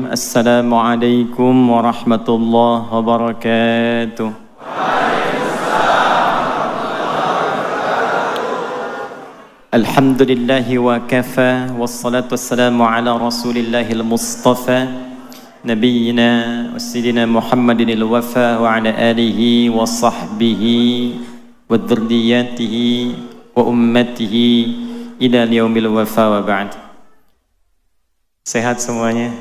Assalamualaikum warahmatullahi wabarakatuh. Alhamdulillahi wa kafa, wassalatu wassalamu ala rasulillahil mustafa, nabiyyina wa sayyidina Muhammadinil wafa wa ala alihi wa sahbihi wa dzurriyyatihi wa ummatihi ila yaumil wafa wa ba'd. Sehat semuanya?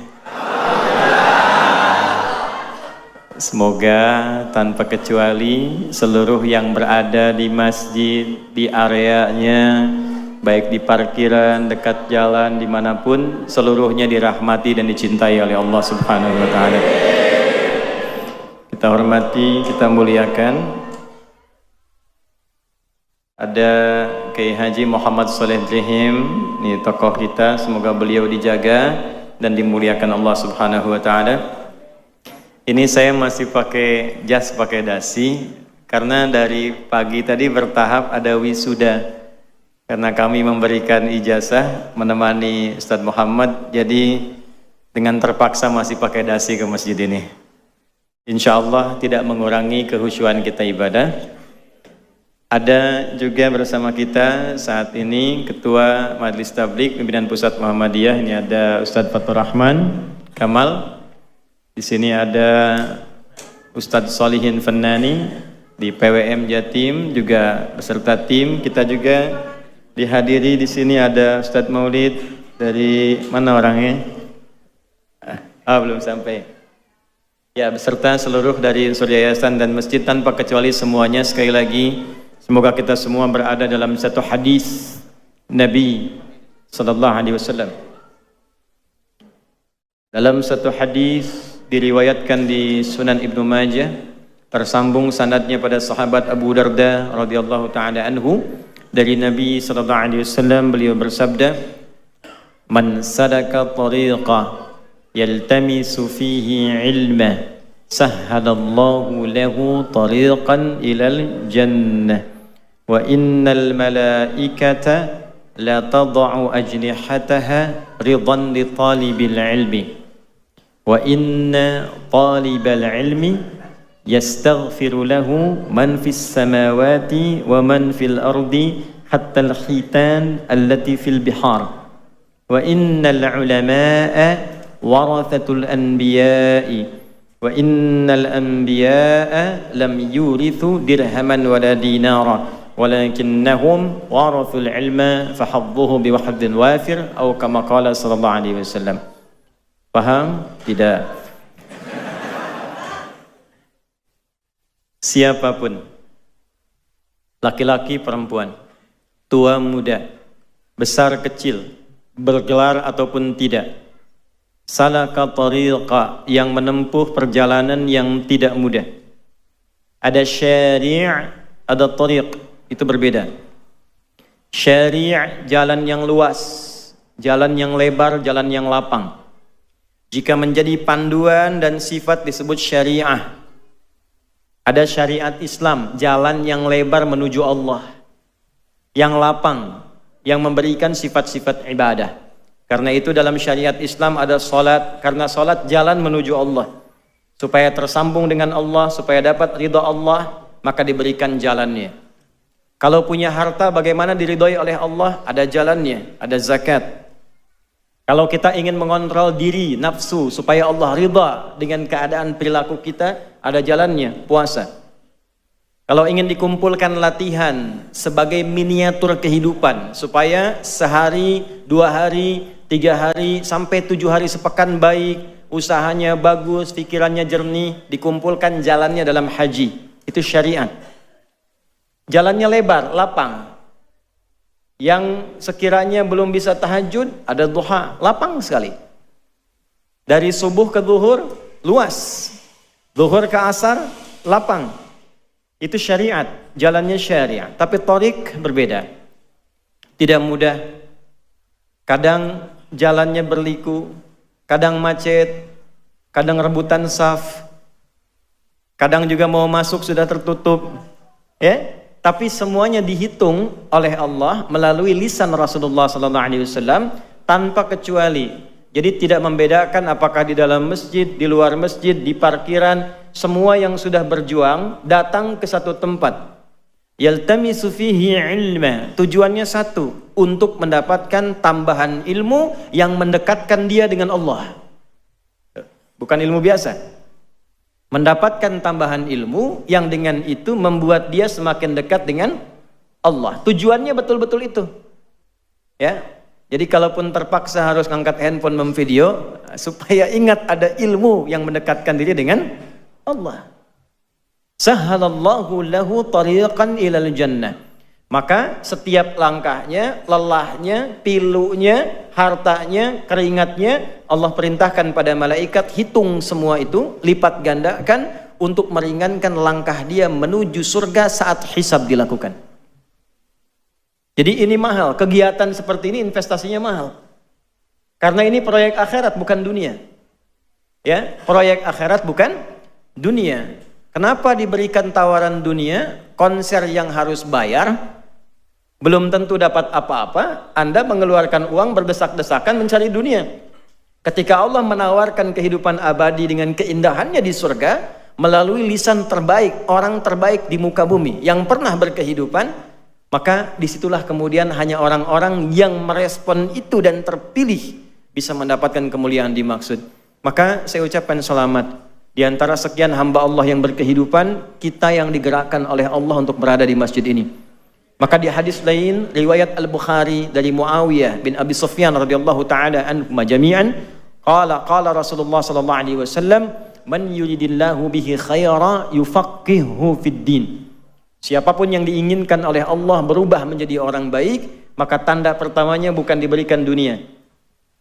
Semoga tanpa kecuali seluruh yang berada di masjid, di areanya, baik di parkiran, dekat jalan, dimanapun, seluruhnya dirahmati dan dicintai oleh Allah Subhanahu wa Ta'ala. Kita hormati, kita muliakan. Ada Kiai Haji Muhammad Shaleh Jahim, ini tokoh kita, semoga beliau dijaga dan dimuliakan Allah Subhanahu wa Ta'ala. Ini saya masih pakai jas, pakai dasi, karena dari pagi tadi bertahap ada wisuda. Karena kami memberikan ijazah menemani Ustadz Muhammad, jadi dengan terpaksa masih pakai dasi ke masjid ini. Insya Allah tidak mengurangi kehusyuan kita ibadah. Ada juga bersama kita saat ini Ketua Majelis Tabligh Pimpinan Pusat Muhammadiyah. Ini ada Ustadz Fatur Rahman Kamal. Di sini ada Ustadz Solihin Fannani di PWM Jatim juga beserta tim. Kita juga dihadiri di sini ada Ustadz Maulid dari mana orangnya? Belum sampai. Ya, beserta seluruh dari unsur yayasan dan masjid tanpa kecuali semuanya. Sekali lagi, semoga kita semua berada dalam satu hadis Nabi sallallahu alaihi wasallam. Dalam satu hadis diriwayatkan di Sunan Ibnu Majah, tersambung sanadnya pada sahabat Abu Darda radhiyallahu taala anhu, dari Nabi sallallahu alaihi wasallam, beliau bersabda, "Man sadaka tariqa yaltamisu fihi ilma, sahhalallahu lahu tariqan ilal jannah. Wa innal malaikata la tad'u ajnihataha ridan li talibil ilmi. Wa inna talibal ilmi yastaghfiru lahu man fis samawati wa man fil ardi hatta al-hitan allati fil bihar. Wa innal ulama'a warathatul anbiya'i. Wa innal anbiya'a lam yurithu dirhaman wala dinara. Walakinnahum warathul ilma fahadduhu biwahdzin wafir atau kama qala sallallahu alaihi wasallam." Paham? Tidak. Siapapun, laki-laki perempuan, tua muda, besar kecil, bergelar ataupun tidak, salaka tariqa, yang menempuh perjalanan yang tidak mudah. Ada syari', ada tariq. Itu berbeda. Syari' jalan yang luas, jalan yang lebar, jalan yang lapang. Jika menjadi panduan dan sifat disebut syariah. Ada syariat Islam, jalan yang lebar menuju Allah, yang lapang, yang memberikan sifat-sifat ibadah. Karena itu dalam syariat Islam ada salat, karena salat jalan menuju Allah. Supaya tersambung dengan Allah, supaya dapat ridha Allah, maka diberikan jalannya. Kalau punya harta, bagaimana diridhoi oleh Allah? Ada jalannya, ada zakat. Kalau kita ingin mengontrol diri, nafsu, supaya Allah ridha dengan keadaan perilaku kita, ada jalannya, puasa. Kalau ingin dikumpulkan latihan sebagai miniatur kehidupan, supaya sehari, 2 hari, 3 hari, sampai 7 hari sepekan baik, usahanya bagus, pikirannya jernih, dikumpulkan jalannya dalam haji. Itu syariat. Jalannya lebar, lapang. Yang sekiranya belum bisa tahajud, ada duha, lapang sekali. Dari subuh ke zuhur, luas. Zuhur ke asar, lapang. Itu syariat, jalannya syariat. Tapi tariq berbeda. Tidak mudah. Kadang jalannya berliku, kadang macet, kadang rebutan saf, kadang juga mau masuk sudah tertutup. Ya? Tapi semuanya dihitung oleh Allah melalui lisan Rasulullah SAW tanpa kecuali. Jadi tidak membedakan apakah di dalam masjid, di luar masjid, di parkiran, semua yang sudah berjuang datang ke satu tempat. Yaltamisu fihi ilma. Tujuannya satu, untuk mendapatkan tambahan ilmu yang mendekatkan dia dengan Allah. Bukan ilmu biasa. Mendapatkan tambahan ilmu yang dengan itu membuat dia semakin dekat dengan Allah. Tujuannya betul-betul itu. Ya. Jadi kalaupun terpaksa harus ngangkat handphone memvideo, supaya ingat ada ilmu yang mendekatkan diri dengan Allah. Sahhalallahu lahu tariqan ilal jannah. Maka setiap langkahnya, lelahnya, pilunya, hartanya, keringatnya, Allah perintahkan pada malaikat, hitung semua itu, lipat gandakan untuk meringankan langkah dia menuju surga saat hisab dilakukan. Jadi ini mahal, kegiatan seperti ini investasinya mahal. Karena ini proyek akhirat bukan dunia. Ya, proyek akhirat bukan dunia. Kenapa diberikan tawaran dunia, konser yang harus bayar, belum tentu dapat apa-apa, Anda mengeluarkan uang berdesak-desakan mencari dunia. Ketika Allah menawarkan kehidupan abadi dengan keindahannya di surga, melalui lisan terbaik, orang terbaik di muka bumi, yang pernah berkehidupan, maka disitulah kemudian hanya orang-orang yang merespon itu dan terpilih bisa mendapatkan kemuliaan dimaksud. Maka saya ucapkan selamat. Di antara sekian hamba Allah yang berkehidupan, kita yang digerakkan oleh Allah untuk berada di masjid ini. Maka di hadis lain, riwayat Al-Bukhari dari Muawiyah bin Abi Sufyan radhiyallahu taala anhum jami'an, qala Rasulullah sallallahu alaihi wasallam, man yuridillahu bihi khaira yufaqihuhu fid din. Siapapun yang diinginkan oleh Allah berubah menjadi orang baik, maka tanda pertamanya bukan diberikan dunia,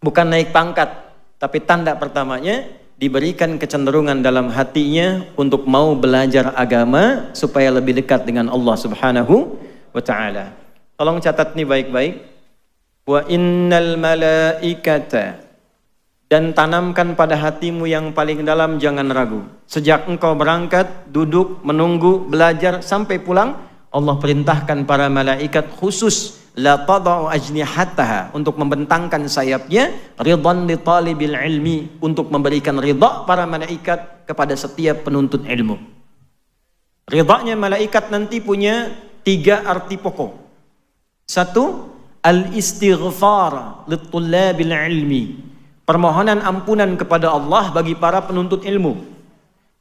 bukan naik pangkat, tapi tanda pertamanya diberikan kecenderungan dalam hatinya untuk mau belajar agama supaya lebih dekat dengan Allah Subhanahu wa ta'ala. Tolong catat nih baik-baik. Wa innal malaikata, dan tanamkan pada hatimu yang paling dalam, jangan ragu. Sejak engkau berangkat, duduk, menunggu, belajar, sampai pulang, Allah perintahkan para malaikat khusus, la tada'u ajnihataha, untuk membentangkan sayapnya, ridhan li talibil ilmi, untuk memberikan ridha para malaikat kepada setiap penuntut ilmu. Ridhanya malaikat nanti punya 3 arti pokok. 1, al-istighfar li tullabil ilmi, permohonan ampunan kepada Allah bagi para penuntut ilmu.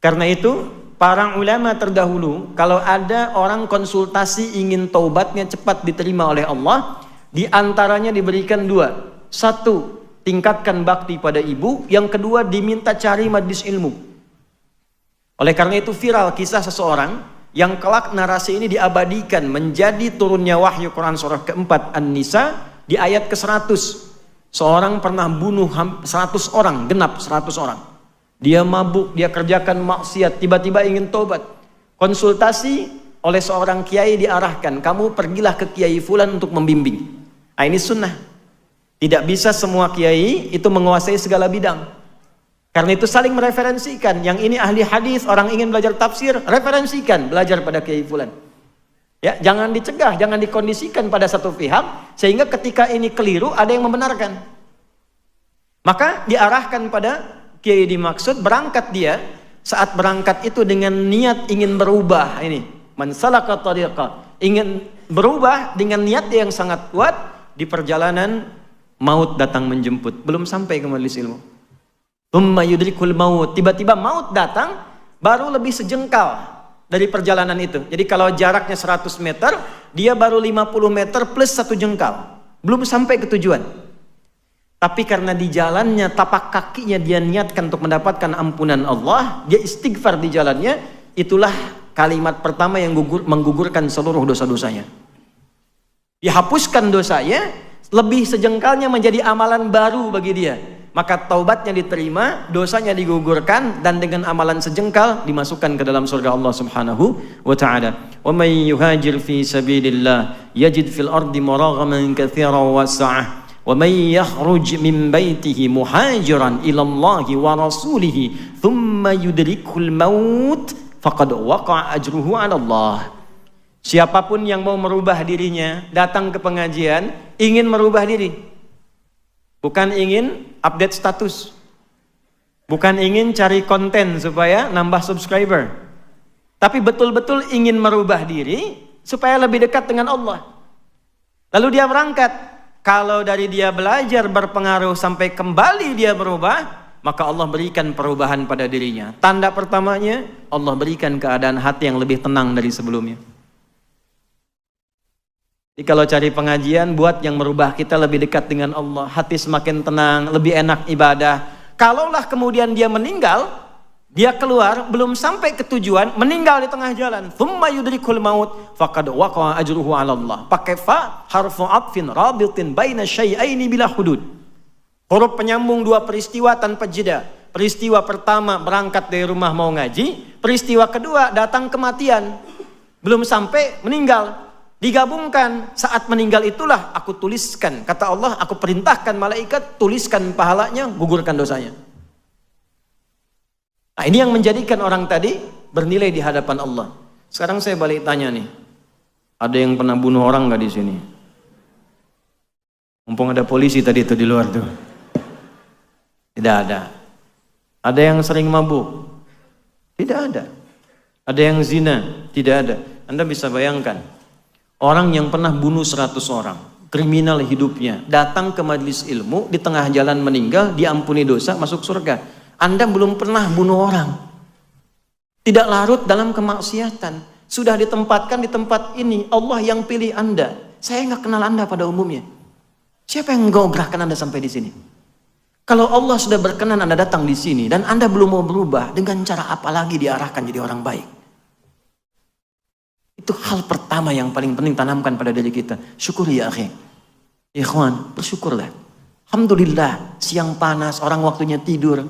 Karena itu, para ulama terdahulu, kalau ada orang konsultasi ingin taubatnya cepat diterima oleh Allah, di antaranya diberikan 2. 1, tingkatkan bakti pada ibu. Yang kedua, diminta cari majlis ilmu. Oleh karena itu viral kisah seseorang yang kelak narasi ini diabadikan menjadi turunnya wahyu Quran surah keempat An-Nisa di ayat ke-100. Seorang pernah bunuh 100 orang, genap 100 orang. Dia mabuk, dia kerjakan maksiat, tiba-tiba ingin tobat. Konsultasi oleh seorang kiai diarahkan, kamu pergilah ke kiai fulan untuk membimbing. Nah, ini sunnah. Tidak bisa semua kiai itu menguasai segala bidang. Karena itu saling mereferensikan. Yang ini ahli hadis, orang ingin belajar tafsir, referensikan, belajar pada kiai fulan. Ya, jangan dicegah, jangan dikondisikan pada satu pihak sehingga ketika ini keliru ada yang membenarkan. Maka diarahkan pada kiai dimaksud, berangkat dia, saat berangkat itu dengan niat ingin berubah. Ini man salaka tariqa, ingin berubah dengan niat yang sangat kuat. Di perjalanan maut datang menjemput, belum sampai ke majelis ilmu. Tsumma yudrikul maut, tiba-tiba maut datang baru lebih sejengkal dari perjalanan itu. Jadi kalau jaraknya 100 meter, dia baru 50 meter plus 1 jengkal. Belum sampai ke tujuan. Tapi karena di jalannya, tapak kakinya dia niatkan untuk mendapatkan ampunan Allah, dia istighfar di jalannya, itulah kalimat pertama yang menggugurkan seluruh dosa-dosanya. Dihapuskan dosanya, lebih sejengkalnya menjadi amalan baru bagi dia. Maka taubatnya diterima, dosanya digugurkan, dan dengan amalan sejengkal dimasukkan ke dalam surga Allah Subhanahu wa ta'ala. Wa may yuhajir fi sabilillah yajid fil ardi maraghaman katsiran wa sa'ah. Wa may yakhruj min baitihi muhajiran ila Allah wa rasulih thumma yudrikul maut faqad waqa'a ajruhu 'ala Allah. Siapapun yang mau merubah dirinya, datang ke pengajian, ingin merubah diri, Bukan ingin update status. Bukan ingin cari konten supaya nambah subscriber. Tapi betul-betul ingin merubah diri supaya lebih dekat dengan Allah. Lalu dia berangkat. Kalau dari dia belajar berpengaruh sampai kembali dia berubah, maka Allah berikan perubahan pada dirinya. Tanda pertamanya, Allah berikan keadaan hati yang lebih tenang dari sebelumnya. Jadi kalau cari pengajian, buat yang merubah kita lebih dekat dengan Allah. Hati semakin tenang, lebih enak ibadah. Kalaulah kemudian dia meninggal, dia keluar, belum sampai ke tujuan, meninggal di tengah jalan. Thumma yudrikul maut, faqad waqa'a ajruhu 'ala Allah. Pakai fa, harfu atfin rabitin baina syai'aini bila hudud. Huruf penyambung dua peristiwa tanpa jeda. Peristiwa pertama berangkat dari rumah mau ngaji, peristiwa kedua datang kematian. Belum sampai meninggal. Digabungkan, saat meninggal itulah aku tuliskan, kata Allah, aku perintahkan malaikat tuliskan pahalanya, gugurkan dosanya. Nah, ini yang menjadikan orang tadi bernilai di hadapan Allah. Sekarang saya balik tanya nih, ada yang pernah bunuh orang nggak di sini? Mumpung ada polisi tadi itu di luar tuh. Tidak ada. Ada yang sering mabuk? Tidak ada. Ada yang zina? Tidak ada. Anda bisa bayangkan. Orang yang pernah bunuh 100 orang, kriminal hidupnya, datang ke majelis ilmu, di tengah jalan meninggal, diampuni dosa, masuk surga. Anda belum pernah bunuh orang. Tidak larut dalam kemaksiatan. Sudah ditempatkan di tempat ini. Allah yang pilih Anda. Saya nggak kenal Anda pada umumnya. Siapa yang gerakkan Anda sampai di sini? Kalau Allah sudah berkenan Anda datang di sini, dan Anda belum mau berubah, dengan cara apa lagi diarahkan jadi orang baik? Itu hal pertama yang paling penting tanamkan pada diri kita. Syukur ya akhi. Ikhwan, bersyukurlah. Alhamdulillah, siang panas, orang waktunya tidur,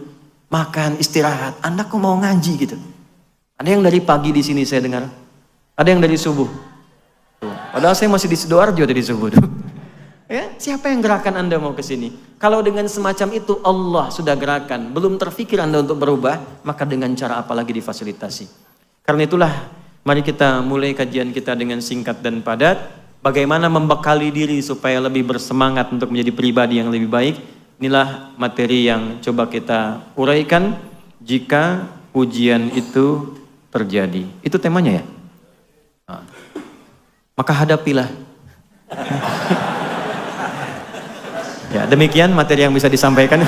makan, istirahat. Anda kok mau ngaji gitu? Ada yang dari pagi di sini saya dengar. Ada yang dari subuh. Tuh. Padahal saya masih di Sidoarjo dari subuh. Tuh. Ya, siapa yang gerakan Anda mau ke sini? Kalau dengan semacam itu Allah sudah gerakan, belum terfikir Anda untuk berubah, maka dengan cara apa lagi difasilitasi? Karena itulah mari kita mulai kajian kita dengan singkat dan padat. Bagaimana membekali diri supaya lebih bersemangat untuk menjadi pribadi yang lebih baik. Inilah materi yang coba kita uraikan jika ujian itu terjadi. Itu temanya ya? Nah, maka hadapilah. Ya, demikian materi yang bisa disampaikan.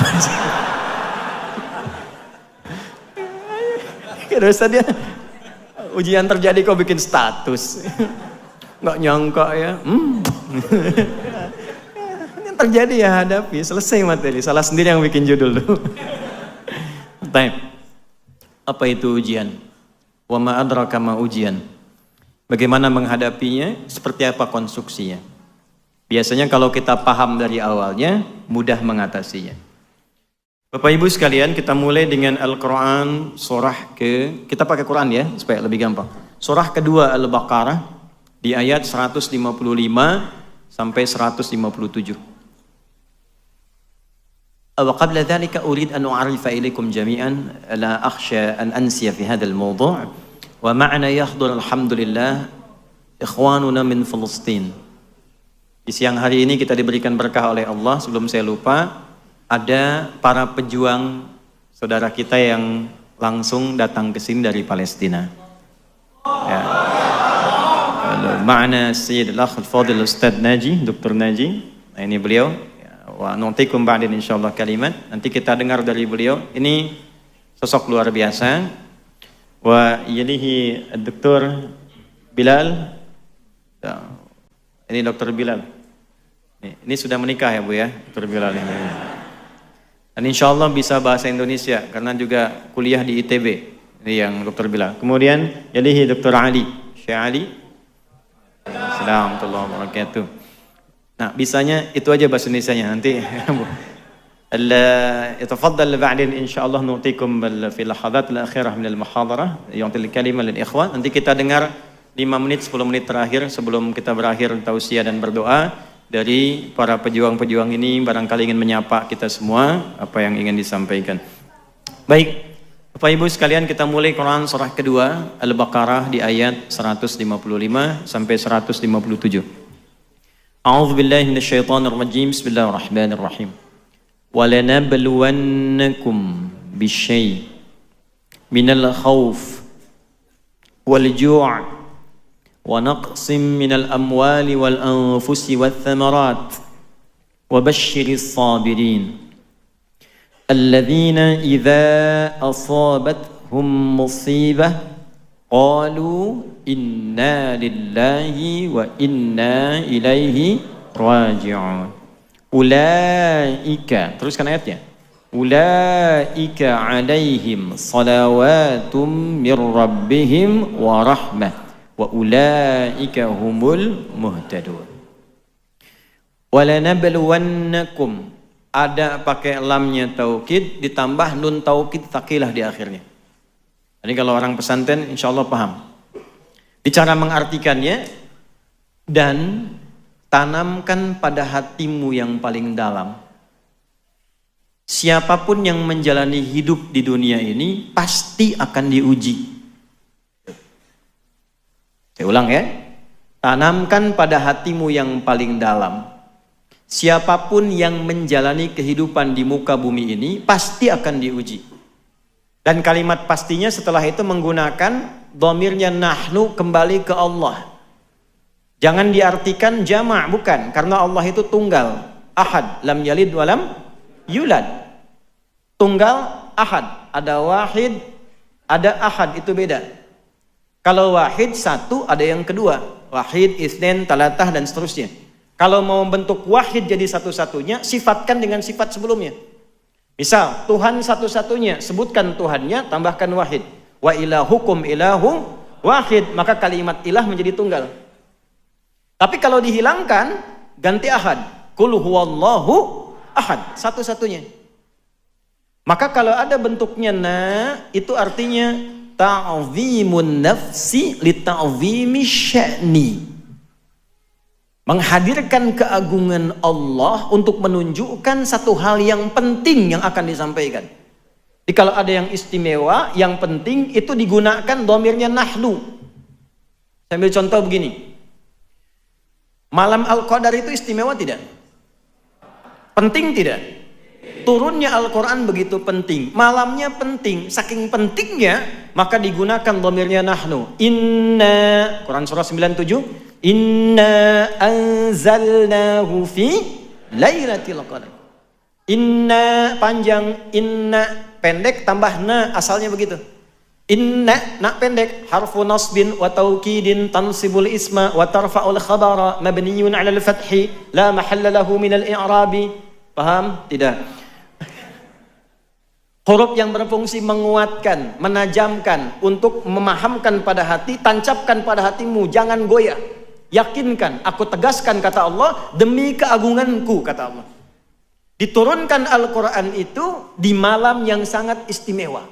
Terus tadi ujian terjadi kok bikin status. Nggak nyangka ya. Yang terjadi ya hadapi. Selesai materi. Salah sendiri yang bikin judul tuh. Baik. Apa itu ujian? Wa ma adraka ma ujian. Bagaimana menghadapinya? Seperti apa konstruksinya? Biasanya kalau kita paham dari awalnya, mudah mengatasinya. Bapak Ibu sekalian, kita mulai dengan Al-Quran surah kita pakai Quran ya, supaya lebih gampang. Surah kedua Al-Baqarah di ayat 155 sampai 157. Wa qabla dhalika urid an u'arifa ilaikum jami'an la akhsha an ansiya fi hadzal mawdu' wa ma'na yahdhur alhamdulillah ikhwanuna min Filistin. Di siang hari ini kita diberikan berkah oleh Allah. Sebelum saya lupa, ada para pejuang saudara kita yang langsung datang ke sini dari Palestina. Ya. Ma'ana Sayyid al-Akh al-Fadil Ustadz Naji, Dr. Naji. Nah, ini beliau. Wa nu'tikum ba'din insyaallah kalimat. Nanti kita dengar dari beliau. Ini sosok luar biasa. Wa yalihi Dr. Bilal. Ini Dr. Bilal. Ini sudah menikah ya Bu ya, Dr. Bilal ini. Dan insyaallah bisa bahasa Indonesia karena juga kuliah di ITB. Ini yang Dr. Bilal. Kemudian yalihi Dr. Ali, Syekh Ali. Assalamualaikum warahmatullahi wabarakatuh. Nah, bisanya itu aja bahasa Indonesianya nanti. يتفضل بعدين إن شاء الله نعطيكم في اللحظات الأخيرة من المحاضرة يعطي الكلمة للإخوان. Nanti kita dengar 5 menit 10 menit terakhir sebelum kita berakhir tausiah dan berdoa dari para pejuang-pejuang ini, barangkali ingin menyapa kita semua apa yang ingin disampaikan. Baik. Bapak Ibu sekalian, kita mulai Quran surah kedua Al-Baqarah di ayat 155 sampai 157. A'udzu billahi minasyaitonir rajim. Bismillahirrahmanirrahim. وَلَنَبْلُوَنَّكُمْ بِالشَّيْءِ مِنَ الْخَوْفِ وَالْجُوعِ وَنَقْصٍ مِنَ الْأَمْوَالِ وَالْأَنفُسِ وَالثَّمَرَاتِ وَبَشِّرِ الصَّابِرِينَ الَّذِينَ إِذَا أَصَابَتْهُمْ مُصِيبَةٌ قَالُوا إِنَّا لِلَّهِ وَإِنَّا إِلَيْهِ راجعون أُولَئِكَ teruskan ayatnya أُولَئِكَ عَلَيْهِمْ صَلَوَاتٌ مِّن رَّبِّهِمْ وَرَحْمَةٌ وَأُولَئِكَ هُمُ الْمُهْتَدُونَ وَلَنَبْلُوَنَّكُمْ ada pakai lamnya taukid ditambah nun taukid tsaqilah di akhirnya. Jadi kalau orang pesantren insya Allah paham. Bicara mengartikannya, dan tanamkan pada hatimu yang paling dalam. Siapapun yang menjalani hidup di dunia ini pasti akan diuji. Saya ulang ya. Tanamkan pada hatimu yang paling dalam. Siapapun yang menjalani kehidupan di muka bumi ini pasti akan diuji. Dan kalimat pastinya setelah itu menggunakan dhamirnya nahnu kembali ke Allah. Jangan diartikan jama', bukan, karena Allah itu tunggal, ahad, lam yalid walam yulad. Tunggal, ahad, ada wahid, ada ahad, itu beda. Kalau wahid satu, ada yang kedua, wahid, isnin, talatah dan seterusnya. Kalau mau bentuk wahid jadi satu-satunya, sifatkan dengan sifat sebelumnya. Misal, Tuhan satu-satunya, sebutkan Tuhannya, tambahkan wahid. Wa ilahukum ilahu wahid, maka kalimat ilah menjadi tunggal. Tapi kalau dihilangkan, ganti ahad. Qul huwallahu ahad, satu-satunya. Maka kalau ada bentuknya na, itu artinya ta'zimun nafsi li ta'zimi sya'ni. Menghadirkan keagungan Allah untuk menunjukkan satu hal yang penting yang akan disampaikan. Jadi kalau ada yang istimewa, yang penting itu digunakan dhamirnya nahnu. Saya ambil contoh begini. Malam Al-Qadar itu istimewa tidak? Penting tidak? Turunnya Al-Quran begitu penting. Malamnya penting. Saking pentingnya, maka digunakan dhamirnya nahnu. Inna, Quran surah 97. Inna anzalnahu fi lailatul qadar. Inna panjang, inna pendek tambah na, asalnya begitu. Inna, na pendek, harfu nasbin wa taukidin tansibul isma wa tarfa'ul khabara mabniyun 'ala al-fathi la mahalla lahu min al-i'rabi. Paham? Tidak. Huruf yang berfungsi menguatkan, menajamkan, untuk memahamkan pada hati, tancapkan pada hatimu, jangan goyah. Yakinkan, aku tegaskan kata Allah, demi keagunganku kata Allah. Diturunkan Al-Quran itu di malam yang sangat istimewa.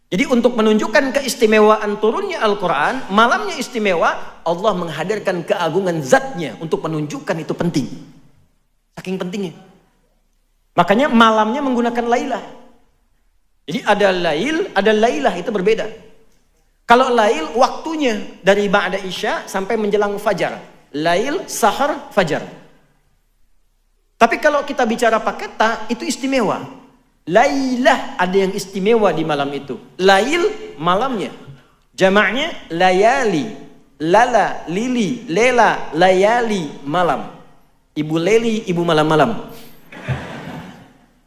Jadi untuk menunjukkan keistimewaan turunnya Al-Quran, malamnya istimewa, Allah menghadirkan keagungan zatnya untuk menunjukkan itu penting. Saking pentingnya. Makanya malamnya menggunakan lailah. Jadi ada lail, ada lailah, itu berbeda. Kalau lail waktunya dari ba'da isya sampai menjelang fajar. Lail, sahar, fajar. Tapi kalau kita bicara pakai ta, itu istimewa. Lailah, ada yang istimewa di malam itu. Lail, malamnya. Jamaknya layali. Lala, lili, lela, layali, malam. Ibu leli, ibu malam-malam.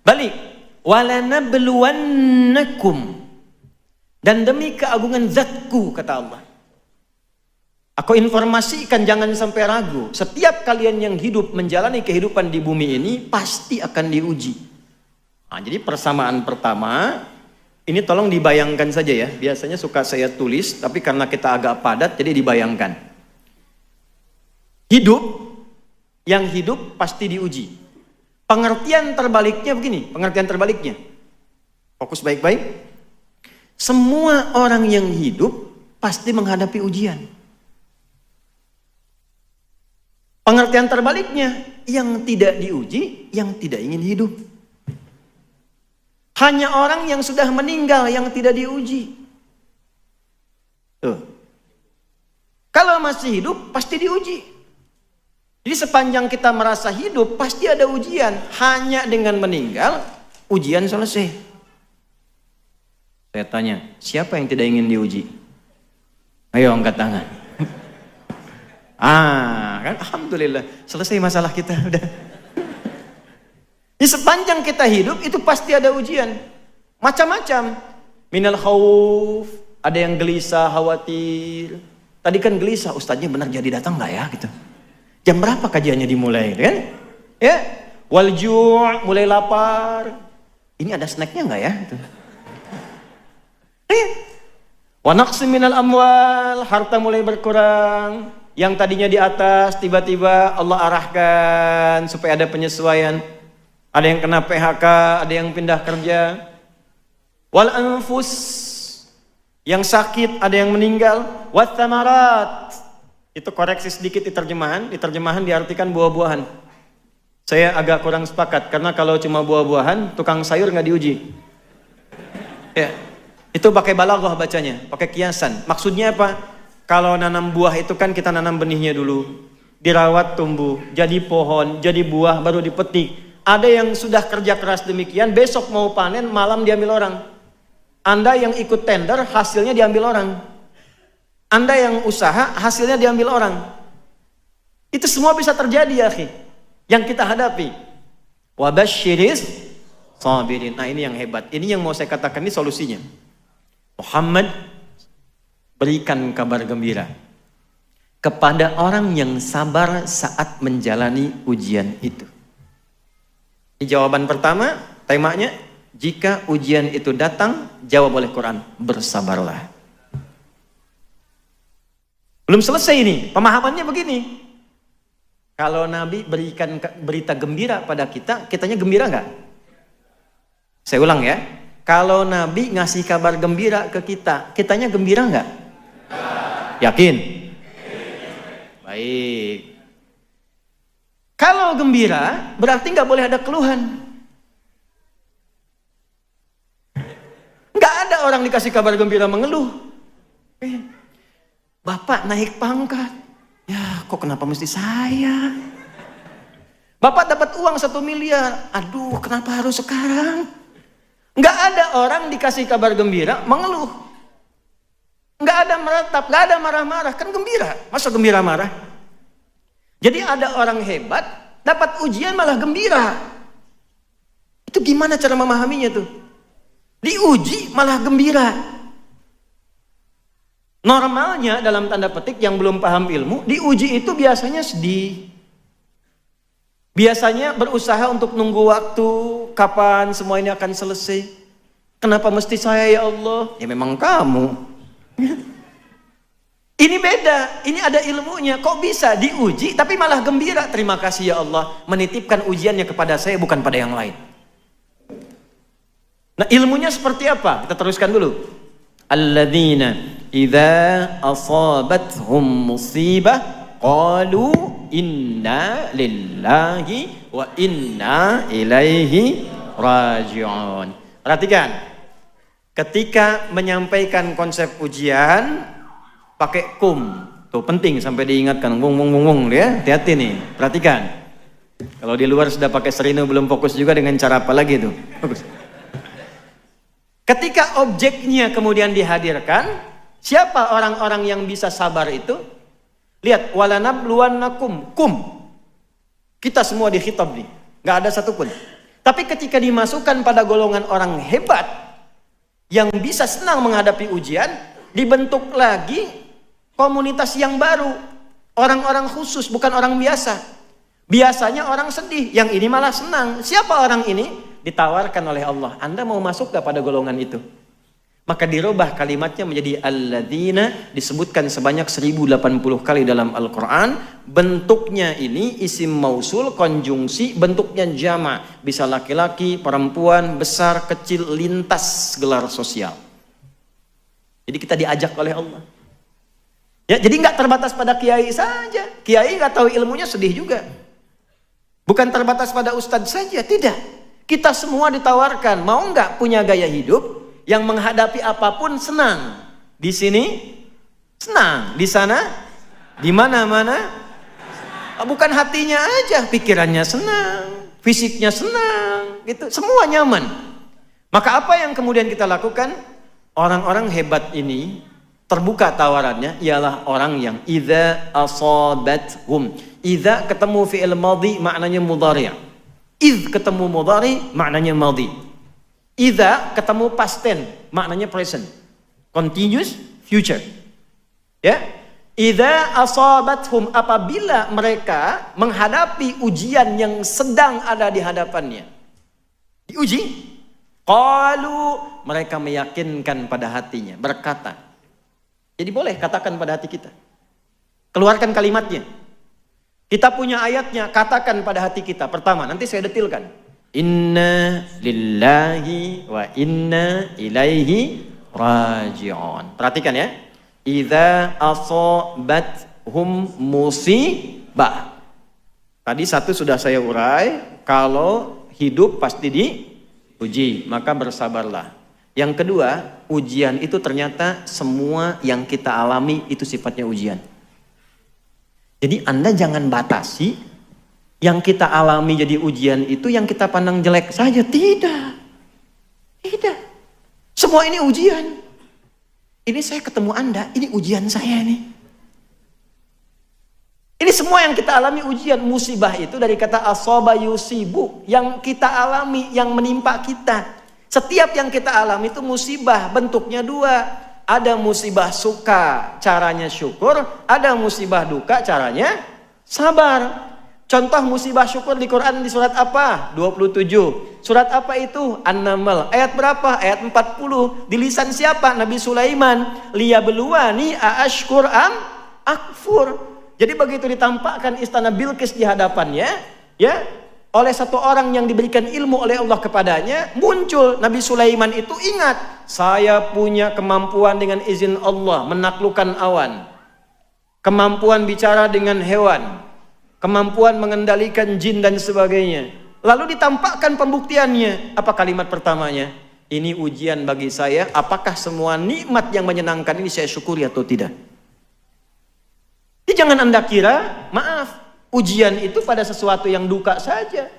Balik. Walanabluwannakum. Dan demi keagungan zatku, kata Allah. Aku informasikan, jangan sampai ragu. Setiap kalian yang hidup menjalani kehidupan di bumi ini pasti akan diuji. Nah, jadi persamaan pertama, ini tolong dibayangkan saja ya. Biasanya suka saya tulis, tapi karena kita agak padat, jadi dibayangkan. Yang hidup pasti diuji. Pengertian terbaliknya begini, pengertian terbaliknya. Fokus baik-baik. Semua orang yang hidup pasti menghadapi ujian. Pengertian terbaliknya, yang tidak diuji, yang tidak ingin hidup. Hanya orang yang sudah meninggal yang tidak diuji. Tuh. Kalau masih hidup, pasti diuji. Jadi sepanjang kita merasa hidup, pasti ada ujian. Hanya dengan meninggal, ujian selesai. Saya tanya, siapa yang tidak ingin diuji? Ayo angkat tangan. Kan alhamdulillah, selesai masalah kita udah. Di sepanjang kita hidup, itu pasti ada ujian. Macam-macam. Minal khauf, ada yang gelisah, khawatir. Tadi kan gelisah, ustadznya benar jadi datang nggak ya? Gitu. Jam berapa kajiannya dimulai, kan? Ya, wal ju', mulai lapar. Ini ada snacknya nggak ya? Gitu. Wa naqsim minal amwal, harta mulai berkurang. Yang tadinya di atas, tiba-tiba Allah arahkan supaya ada penyesuaian. Ada yang kena PHK, ada yang pindah kerja. Wal anfus, yang sakit, ada yang meninggal. Wat thamarat, itu koreksi sedikit di terjemahan. Di terjemahan diartikan buah-buahan. Saya agak kurang sepakat, karena kalau cuma buah-buahan, tukang sayur nggak diuji. Ya, itu pakai balaghah bacanya, pakai kiasan. Maksudnya apa? Kalau nanam buah itu kan kita nanam benihnya dulu, dirawat tumbuh, jadi pohon, jadi buah, baru dipetik. Ada yang sudah kerja keras demikian, besok mau panen, malam diambil orang. Anda yang ikut tender, hasilnya diambil orang. Anda yang usaha, hasilnya diambil orang. Itu semua bisa terjadi ya akhi, yang kita hadapi. Wabasyiris sabirin. Nah ini yang hebat, ini yang mau saya katakan, ini solusinya. Muhammad, berikan kabar gembira kepada orang yang sabar saat menjalani ujian itu. Ini jawaban pertama, temanya, jika ujian itu datang, jawab oleh Quran, bersabarlah. Belum selesai ini, pemahamannya begini. Kalau Nabi berikan berita gembira pada kita, kitanya gembira nggak? Saya ulang ya. Kalau Nabi ngasih kabar gembira ke kita, kitanya gembira nggak? Yakin? Baik. Kalau gembira, berarti nggak boleh ada keluhan. Nggak ada orang dikasih kabar gembira mengeluh. Bapak naik pangkat. Ya, kok kenapa mesti saya? Bapak dapat uang 1 miliar. Aduh, kenapa harus sekarang? Nggak ada orang dikasih kabar gembira mengeluh. Nggak ada meratap, nggak ada marah-marah. Kan gembira, masa gembira marah? Jadi ada orang hebat, dapat ujian malah gembira. Itu gimana cara memahaminya tuh? Diuji malah gembira. Normalnya dalam tanda petik yang belum paham ilmu, diuji itu biasanya sedih. Biasanya berusaha untuk nunggu waktu, kapan semua ini akan selesai. Kenapa mesti saya ya Allah? Ya memang kamu. Ini beda, ini ada ilmunya. Kok bisa diuji tapi malah gembira? Terima kasih ya Allah, menitipkan ujiannya kepada saya bukan pada yang lain. Nah ilmunya seperti apa? Kita teruskan dulu. Alladzina idza asabathum musibah qalu inna lillahi wa inna ilaihi raji'un. Perhatikan, ketika menyampaikan konsep ujian pakai kum, tuh penting sampai diingatkan, wung ya, hati-hati nih, perhatikan. Kalau di luar sudah pakai serino belum fokus juga dengan cara apa lagi tuh? Fokus. Ketika objeknya kemudian dihadirkan, siapa orang-orang yang bisa sabar itu? Lihat, walanabluwannakum, kum. Kita semua dikhitab nih, nggak ada satupun. Tapi ketika dimasukkan pada golongan orang hebat yang bisa senang menghadapi ujian, dibentuk lagi komunitas yang baru, orang-orang khusus, bukan orang biasa. Biasanya orang sedih, yang ini malah senang. Siapa orang ini? Ditawarkan oleh Allah, Anda mau masuk gak pada golongan itu? Maka dirubah kalimatnya menjadi alladzina, disebutkan sebanyak 1080 kali dalam Al-Quran. Bentuknya ini isim mausul, konjungsi, bentuknya jama. Bisa laki-laki, perempuan, besar, kecil, lintas gelar sosial. Jadi kita diajak oleh Allah. Ya, jadi nggak terbatas pada kiai saja. Kiai nggak tahu ilmunya sedih juga. Bukan terbatas pada ustadz saja, tidak. Kita semua ditawarkan, mau nggak punya gaya hidup yang menghadapi apapun senang. Di sini senang, di sana, di mana-mana. Bukan hatinya aja, pikirannya senang, fisiknya senang, gitu. Semua nyaman. Maka apa yang kemudian kita lakukan? Orang-orang hebat ini terbuka tawarannya ialah orang yang idza asabathum. Idza ketemu fi'il madhi maknanya mudhari'. Idz ketemu mudhari maknanya madhi. Idza ketemu past tense maknanya present. Continuous future. Ya. Idza asabathum, apabila mereka menghadapi ujian yang sedang ada di hadapannya. Diuji, qalu, mereka meyakinkan pada hatinya, berkata. Jadi boleh katakan pada hati kita. Keluarkan kalimatnya. Kita punya ayatnya, katakan pada hati kita. Pertama, nanti saya detilkan. Inna lillahi wa inna ilaihi raji'un. Perhatikan ya. Idza asabathum musibah. Tadi satu sudah saya urai, kalau hidup pasti diuji, maka bersabarlah. Yang kedua, ujian itu ternyata semua yang kita alami itu sifatnya ujian. Jadi Anda jangan batasi yang kita alami jadi ujian itu yang kita pandang jelek saja. Tidak. Tidak. Semua ini ujian. Ini saya ketemu Anda, ini ujian saya nih. Ini semua yang kita alami ujian. Musibah itu dari kata asaba yusibu, yang kita alami, yang menimpa kita. Setiap yang kita alami itu musibah, bentuknya dua. Ada musibah suka, caranya syukur. Ada musibah duka, caranya sabar. Contoh musibah syukur di Quran di surat apa? 27. Surat apa itu? An-Naml. Ayat berapa? Ayat 40. Di lisan siapa? Nabi Sulaiman. Liyabluwani aashkur am akfur. Jadi begitu ditampakkan istana Bilqis di hadapannya, ya, oleh satu orang yang diberikan ilmu oleh Allah kepadanya, muncul Nabi Sulaiman itu ingat, saya punya kemampuan dengan izin Allah menaklukkan awan. Kemampuan bicara dengan hewan. Kemampuan mengendalikan jin dan sebagainya. Lalu ditampakkan pembuktiannya. Apa kalimat pertamanya? Ini ujian bagi saya. Apakah semua nikmat yang menyenangkan ini saya syukuri atau tidak? Jadi jangan Anda kira, maaf, ujian itu pada sesuatu yang duka saja.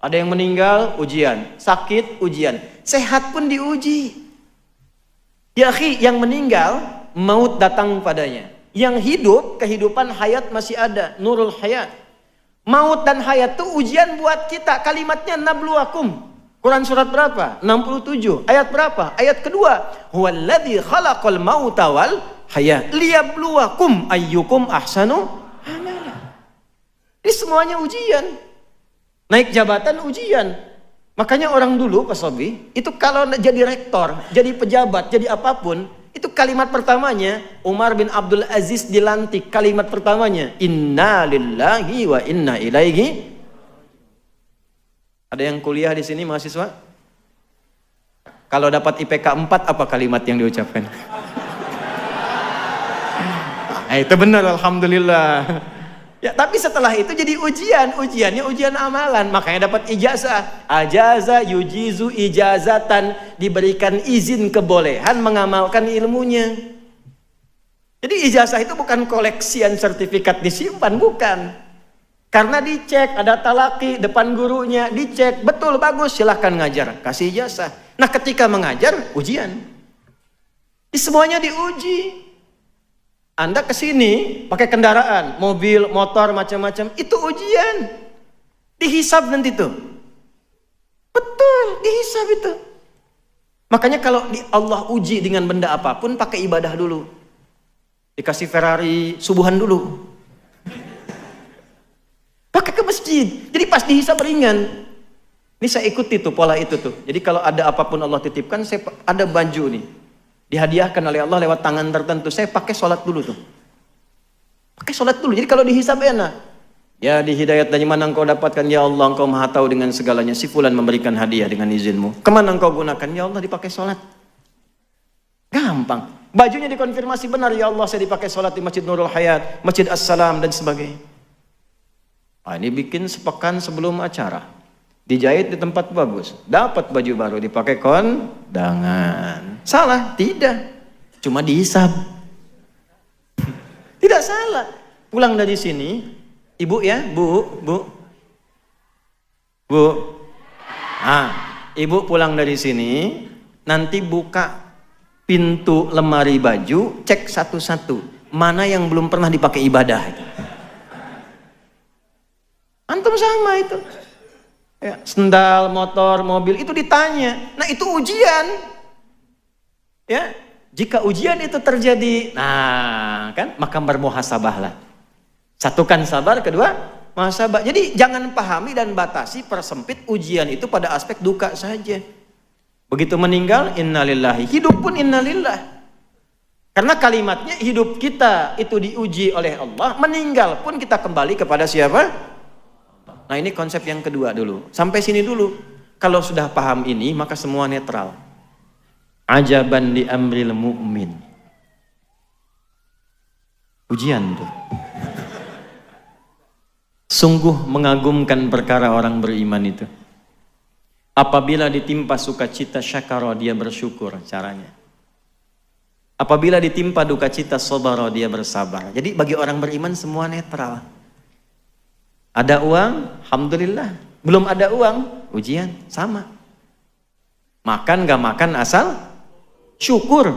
Ada yang meninggal, ujian. Sakit, ujian. Sehat pun diuji. Ya akhi, yang meninggal, maut datang padanya. Yang hidup, kehidupan hayat masih ada. Nurul hayat. Maut dan hayat itu ujian buat kita. Kalimatnya nabluwakum. Quran surat berapa? 67. Ayat berapa? Ayat kedua. Huwallazi khalaqal mauta wal hayat liyabluwakum ayyukum ahsanu amala. Ini semuanya ujian. Naik jabatan ujian. Makanya orang dulu Pak Sobi, itu kalau jadi rektor, jadi pejabat, jadi apapun, itu kalimat pertamanya, Umar bin Abdul Aziz dilantik, kalimat pertamanya, inna lillahi wa inna ilaihi. Ada yang kuliah di sini mahasiswa? Kalau dapat IPK 4, apa kalimat yang diucapkan? Itu benar, alhamdulillah. Ya, tapi setelah itu jadi ujian, ujiannya ujian amalan, makanya dapat ijazah. Ajaza yujizu ijazatan, diberikan izin kebolehan mengamalkan ilmunya. Jadi ijazah itu bukan koleksian sertifikat disimpan, bukan. Karena dicek, ada talaki depan gurunya, dicek, betul bagus, silahkan ngajar, kasih ijazah. Nah, ketika mengajar, ujian. Semuanya diuji. Anda kesini pakai kendaraan, mobil, motor, macam-macam, itu ujian. Dihisab nanti tuh. Betul, dihisab itu. Makanya kalau Allah uji dengan benda apapun, pakai ibadah dulu. Dikasih Ferrari, subuhan dulu. Pakai ke masjid. Jadi pas dihisab ringan. Ini saya ikuti tuh pola itu tuh. Jadi kalau ada apapun Allah titipkan, saya ada baju nih. Dihadiahkan oleh Allah lewat tangan tertentu. Saya pakai sholat dulu tuh. Pakai sholat dulu. Jadi kalau dihisab enak. Ya di hidayat dari mana engkau dapatkan? Ya Allah, engkau maha tahu dengan segalanya. Si fulan memberikan hadiah dengan izinmu. Kemana engkau gunakan? Ya Allah, dipakai sholat. Gampang. Bajunya dikonfirmasi benar. Ya Allah, saya dipakai sholat di Masjid Nurul Hayat, Masjid As-Salam dan sebagainya. Nah, ini bikin sepekan sebelum acara. Dijahit di tempat bagus, dapat baju baru, dipakai kondangan. Salah? Tidak. Cuma dihisab. Tidak salah. Pulang dari sini, Ibu ya, Bu. Nah, ibu pulang dari sini, nanti buka pintu lemari baju, cek satu-satu. Mana yang belum pernah dipakai ibadah itu. Antum sama itu. Ya, sendal, motor, mobil itu ditanya. Nah, itu ujian. Ya, jika ujian itu terjadi, nah kan, maka bermuhasabahlah. Satukan sabar, kedua muhasabah. Jadi jangan pahami dan batasi, persempit ujian itu pada aspek duka saja. Begitu meninggal, innalillahi. Hidup pun innalillah. Karena kalimatnya hidup kita itu diuji oleh Allah, meninggal pun kita kembali kepada siapa? Nah, ini konsep yang kedua dulu. Sampai sini dulu. Kalau sudah paham ini, maka semua netral. Ajaban li amril mu'min. Ujian tuh. Sungguh mengagumkan perkara orang beriman itu. Apabila ditimpa sukacita syakara, dia bersyukur caranya. Apabila ditimpa duka cita sabara, dia bersabar. Jadi bagi orang beriman semua netral. Ada uang, alhamdulillah. Belum ada uang, ujian, sama. Makan gak makan asal syukur.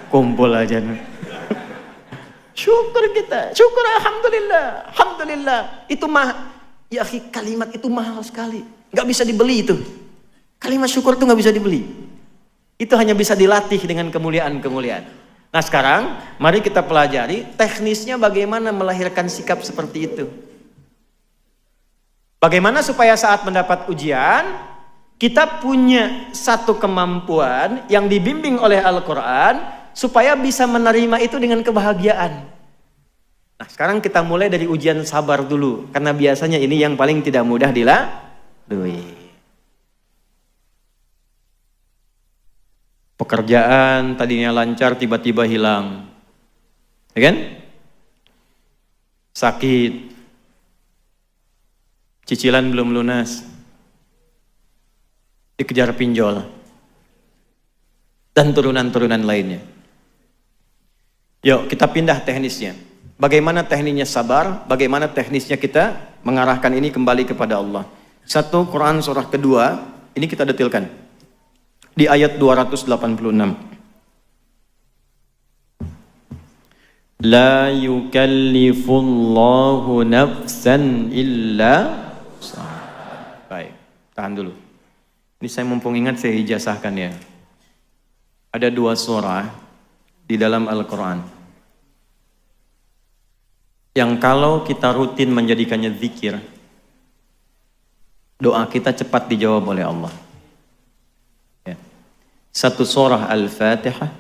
Kumpul aja. Syukur kita, syukur alhamdulillah. Alhamdulillah. Itu ya kalimat itu mahal sekali. Gak bisa dibeli itu. Kalimat syukur itu gak bisa dibeli. Itu hanya bisa dilatih dengan kemuliaan-kemuliaan. Nah sekarang, mari kita pelajari teknisnya bagaimana melahirkan sikap seperti itu. Bagaimana supaya saat mendapat ujian, kita punya satu kemampuan yang dibimbing oleh Al-Quran, supaya bisa menerima itu dengan kebahagiaan. Nah sekarang kita mulai dari ujian sabar dulu, karena biasanya ini yang paling tidak mudah dilalui. Pekerjaan tadinya lancar tiba-tiba hilang, ya kan? Sakit, cicilan belum lunas, dikejar pinjol, dan turunan-turunan lainnya. Yuk kita pindah teknisnya. Bagaimana teknisnya sabar, bagaimana teknisnya kita mengarahkan ini kembali kepada Allah. Satu, Quran surah kedua, ini kita detilkan. Di ayat 286. La yukallifullahu nafsan illa usaha. Baik, tahan dulu. Ini saya mumpung ingat saya ijazahkan ya. Ada dua surah di dalam Al-Quran yang kalau kita rutin menjadikannya zikir, doa kita cepat dijawab oleh Allah. Satu surah Al-Fatihah,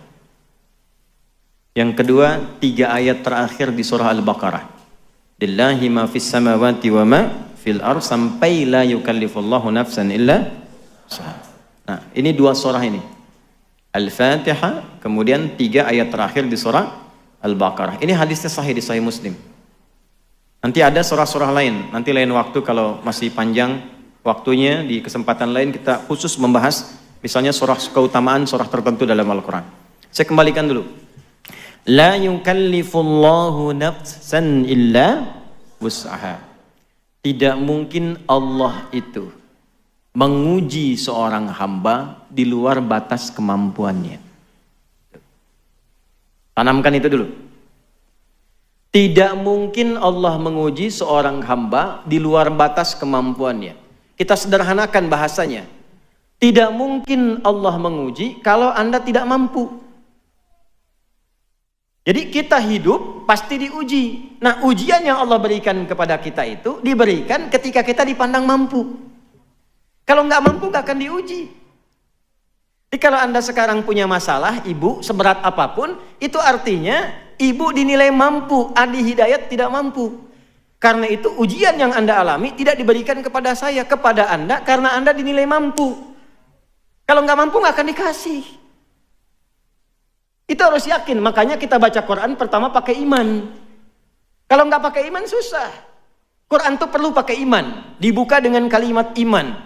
yang kedua 3 ayat terakhir di surah Al-Baqarah. Lillahi ma fis samawati wa ma fil ardh sampai la yukallifullahu nafsan illa usaha. Nah, ini 2 surah ini. Al-Fatihah, kemudian 3 ayat terakhir di surah Al-Baqarah. Ini hadisnya sahih di Sahih Muslim. Nanti ada surah-surah lain. Nanti lain waktu kalau masih panjang waktunya, di kesempatan lain kita khusus membahas misalnya surah keutamaan surah tertentu dalam Al-Quran. Saya kembalikan dulu. La yukallifullahu nafsan illa wus'aha. Tidak mungkin Allah itu menguji seorang hamba di luar batas kemampuannya. Tanamkan itu dulu. Tidak mungkin Allah menguji seorang hamba di luar batas kemampuannya. Kita sederhanakan bahasanya. Tidak mungkin Allah menguji kalau Anda tidak mampu. Jadi kita hidup pasti diuji. Nah, ujian yang Allah berikan kepada kita itu diberikan ketika kita dipandang mampu. Kalau nggak mampu nggak akan diuji. Jadi kalau Anda sekarang punya masalah, ibu seberat apapun, itu artinya ibu dinilai mampu, Adi Hidayat tidak mampu. Karena itu ujian yang Anda alami tidak diberikan kepada saya, kepada Anda karena Anda dinilai mampu. Kalau nggak mampu nggak akan dikasih. Itu harus yakin. Makanya kita baca Quran pertama pakai iman. Kalau nggak pakai iman susah. Quran tuh perlu pakai iman. Dibuka dengan kalimat iman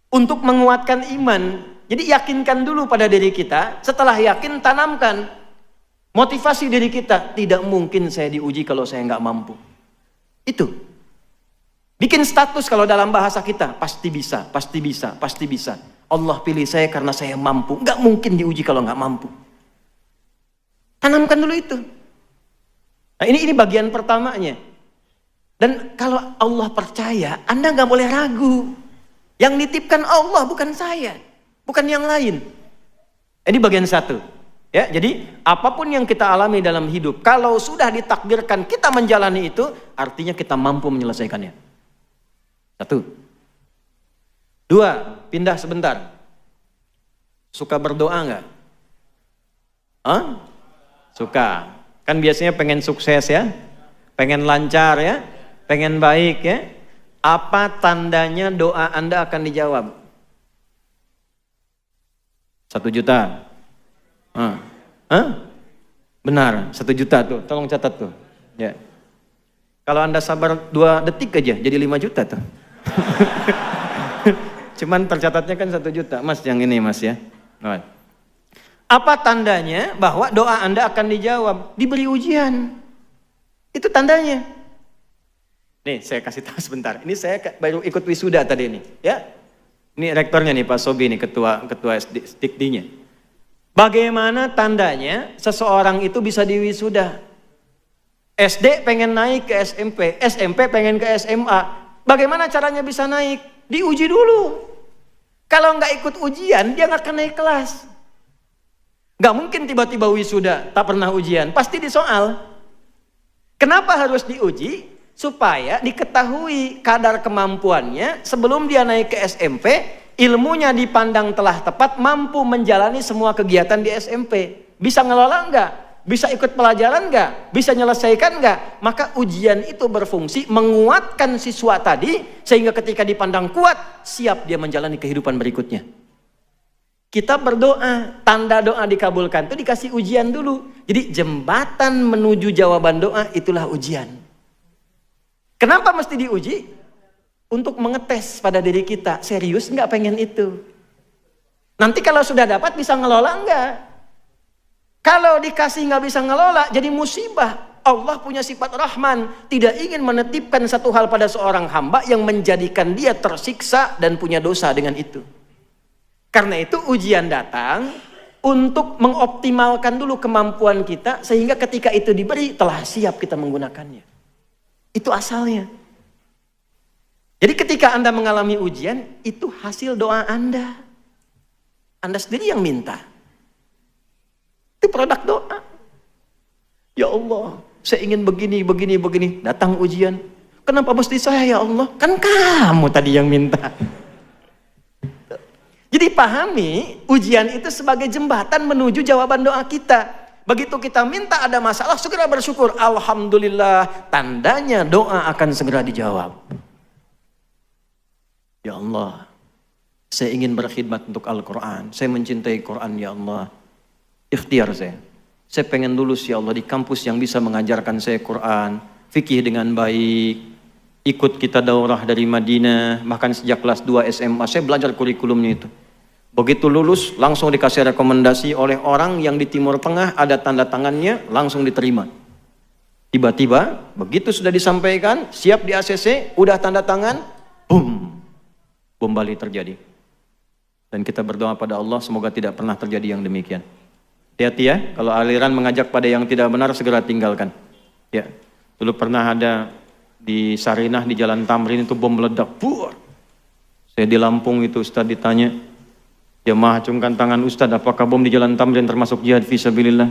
untuk menguatkan iman. Jadi yakinkan dulu pada diri kita. Setelah yakin tanamkan motivasi diri kita. Tidak mungkin saya diuji kalau saya nggak mampu. Itu. Bikin status kalau dalam bahasa kita, pasti bisa, pasti bisa, pasti bisa. Allah pilih saya karena saya mampu. Nggak mungkin diuji kalau nggak mampu. Tanamkan dulu itu. Nah ini bagian pertamanya. Dan kalau Allah percaya, Anda nggak boleh ragu. Yang nitipkan Allah bukan saya, bukan yang lain. Ini bagian satu. Ya, jadi apapun yang kita alami dalam hidup, kalau sudah ditakdirkan kita menjalani itu, artinya kita mampu menyelesaikannya. Satu. Dua, pindah sebentar. Suka berdoa nggak? Hah? Suka. Kan biasanya pengen sukses ya, pengen lancar ya, pengen baik ya. Apa tandanya doa Anda akan dijawab? 1 juta. Benar, 1 juta tuh. Tolong catat tuh. Ya. Kalau Anda sabar 2 detik aja, jadi 5 juta tuh. Cuman tercatatnya kan 1 juta. Mas, yang ini mas ya. Apa tandanya bahwa doa Anda akan dijawab? Diberi ujian. Itu tandanya. Nih, saya kasih tahu sebentar. Ini saya baru ikut wisuda tadi nih, ya. Ini rektornya nih Pak Sobi nih, ketua SDIKD-nya. Bagaimana tandanya seseorang itu bisa diwisuda? SD pengen naik ke SMP, SMP pengen ke SMA. Bagaimana caranya bisa naik? Diuji dulu. Kalau nggak ikut ujian, dia nggak akan naik kelas. Nggak mungkin tiba-tiba wisuda, tak pernah ujian. Pasti disoal. Kenapa harus diuji? Supaya diketahui kadar kemampuannya sebelum dia naik ke SMP, ilmunya dipandang telah tepat, mampu menjalani semua kegiatan di SMP. Bisa ngelola enggak? Bisa ikut pelajaran enggak? Bisa nyelesaikan enggak? Maka ujian itu berfungsi menguatkan siswa tadi, sehingga ketika dipandang kuat, siap dia menjalani kehidupan berikutnya. Kita berdoa, tanda doa dikabulkan itu dikasih ujian dulu. Jadi jembatan menuju jawaban doa itulah ujian. Kenapa mesti diuji? Untuk mengetes pada diri kita, serius nggak pengen itu? Nanti kalau sudah dapat bisa ngelola enggak? Kalau dikasih nggak bisa ngelola, jadi musibah. Allah punya sifat Rahman, tidak ingin menetipkan satu hal pada seorang hamba yang menjadikan dia tersiksa dan punya dosa dengan itu. Karena itu ujian datang untuk mengoptimalkan dulu kemampuan kita, sehingga ketika itu diberi, telah siap kita menggunakannya. Itu asalnya. Jadi ketika Anda mengalami ujian, itu hasil doa Anda. Anda sendiri yang minta. Itu produk doa. Ya Allah, saya ingin begini, begini, begini. Datang ujian. Kenapa mesti saya ya Allah? Kan kamu tadi yang minta. Jadi pahami, ujian itu sebagai jembatan menuju jawaban doa kita. Begitu kita minta ada masalah, segera bersyukur. Alhamdulillah, tandanya doa akan segera dijawab. Ya Allah, saya ingin berkhidmat untuk Al-Quran. Saya mencintai Quran ya Allah. Ikhtiar saya. Saya pengen lulus ya Allah di kampus yang bisa mengajarkan saya Quran. Fikih dengan baik. Ikut kita daurah dari Madinah. Bahkan sejak kelas 2 SMA, saya belajar kurikulumnya itu. Begitu lulus, langsung dikasih rekomendasi oleh orang yang di Timur Tengah, ada tanda tangannya, langsung diterima. Tiba-tiba, begitu sudah disampaikan, siap di ACC, udah tanda tangan, boom, bom Bali terjadi. Dan kita berdoa pada Allah, semoga tidak pernah terjadi yang demikian. Hati-hati ya, kalau aliran mengajak pada yang tidak benar, segera tinggalkan. Ya, dulu pernah ada di Sarinah, di Jalan Tamrin itu bom meledak, buar. Saya di Lampung itu, Ustaz ditanya, jemaah acungkan tangan Ustadz, apakah bom di Jalan Tamrin termasuk jihad fisabilillah?